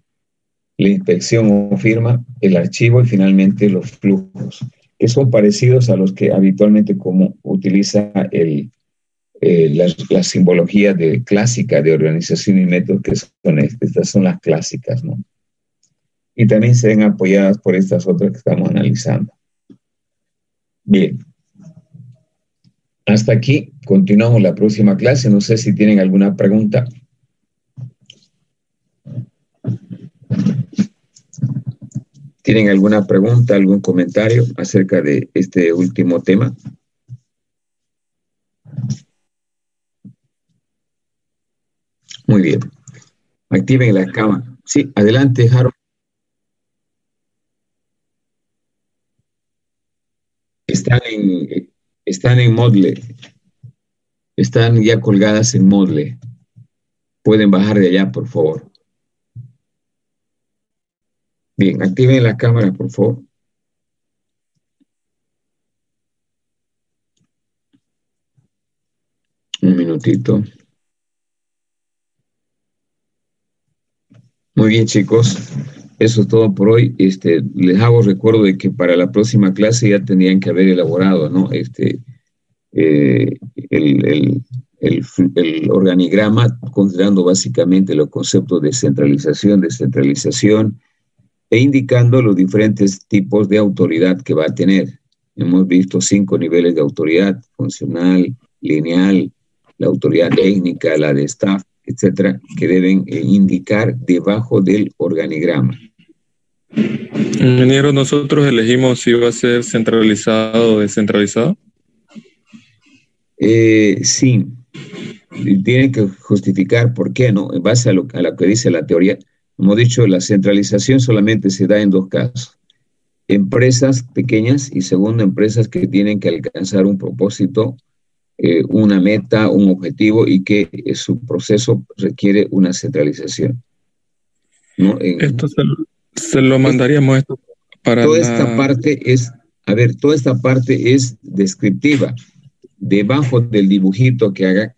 la inspección o firma, el archivo y finalmente los flujos, que son parecidos a los que habitualmente como utiliza la simbología clásica de organización y métodos, que son estas son las clásicas, ¿no? y también se ven apoyadas por estas otras que estamos analizando. Bien. Hasta aquí, continuamos la próxima clase. No sé si tienen alguna pregunta. ¿Tienen alguna pregunta, algún comentario acerca de este último tema? Muy bien. Activen la cámara. Sí, adelante, Harold. Están en Moodle. Están ya colgadas en Moodle. Pueden bajar de allá, por favor. Bien, activen la cámara, por favor. Un minutito. Muy bien, chicos. Eso es todo por hoy. Les hago recuerdo de que para la próxima clase ya tendrían que haber elaborado, ¿no? El organigrama, considerando básicamente los conceptos de centralización, descentralización, e indicando los diferentes tipos de autoridad que va a tener. Hemos visto 5 niveles de autoridad: funcional, lineal, la autoridad técnica, la de staff, etcétera, que deben indicar debajo del organigrama. Ingeniero, nosotros elegimos si va a ser centralizado o descentralizado. Sí, tienen que justificar por qué, ¿no? En base a lo que dice la teoría. Hemos dicho, la centralización solamente se da en 2 casos: empresas pequeñas y segundo, empresas que tienen que alcanzar un propósito, una meta, un objetivo, y que su proceso requiere una centralización, ¿no? Esto se lo mandaríamos esto para toda esta parte es descriptiva. Debajo del dibujito que haga,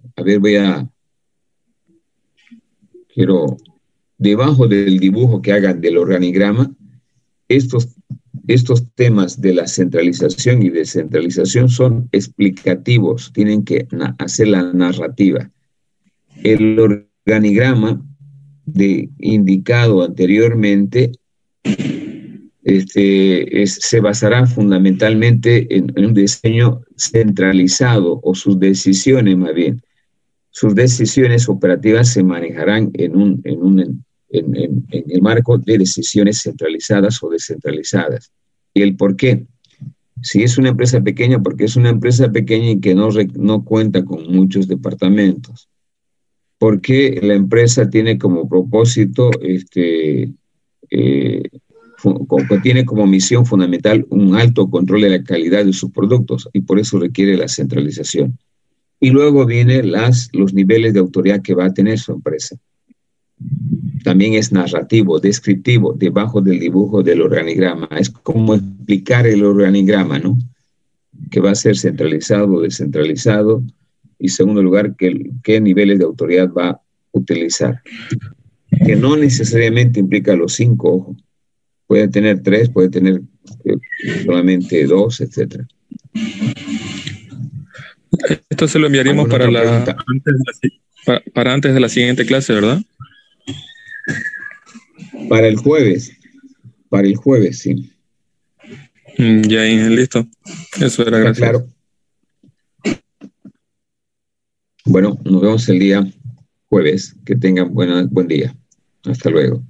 debajo del dibujo que hagan del organigrama, estos temas de la centralización y descentralización son explicativos, tienen que hacer la narrativa. El organigrama indicado anteriormente se basará fundamentalmente en un diseño centralizado, o sus decisiones más bien. Sus decisiones operativas se manejarán en el marco de decisiones centralizadas o descentralizadas. ¿Y el por qué? Si es una empresa pequeña, porque es una empresa pequeña y que no cuenta con muchos departamentos. Porque la empresa tiene como propósito, tiene como misión fundamental un alto control de la calidad de sus productos, y por eso requiere la centralización. Y luego vienen los niveles de autoridad que va a tener su empresa. También es narrativo, descriptivo, debajo del dibujo del organigrama. Es como explicar el organigrama, ¿no? Que va a ser centralizado o descentralizado. Y en segundo lugar, qué niveles de autoridad va a utilizar. Que no necesariamente implica los 5, ojo. Puede tener 3, puede tener solamente 2, etcétera. Esto se lo enviaríamos para antes de la siguiente clase, ¿verdad? Para el jueves, sí. Ya, listo. Eso era, gracias. Claro. Bueno, nos vemos el día jueves. Que tengan buen día. Hasta luego.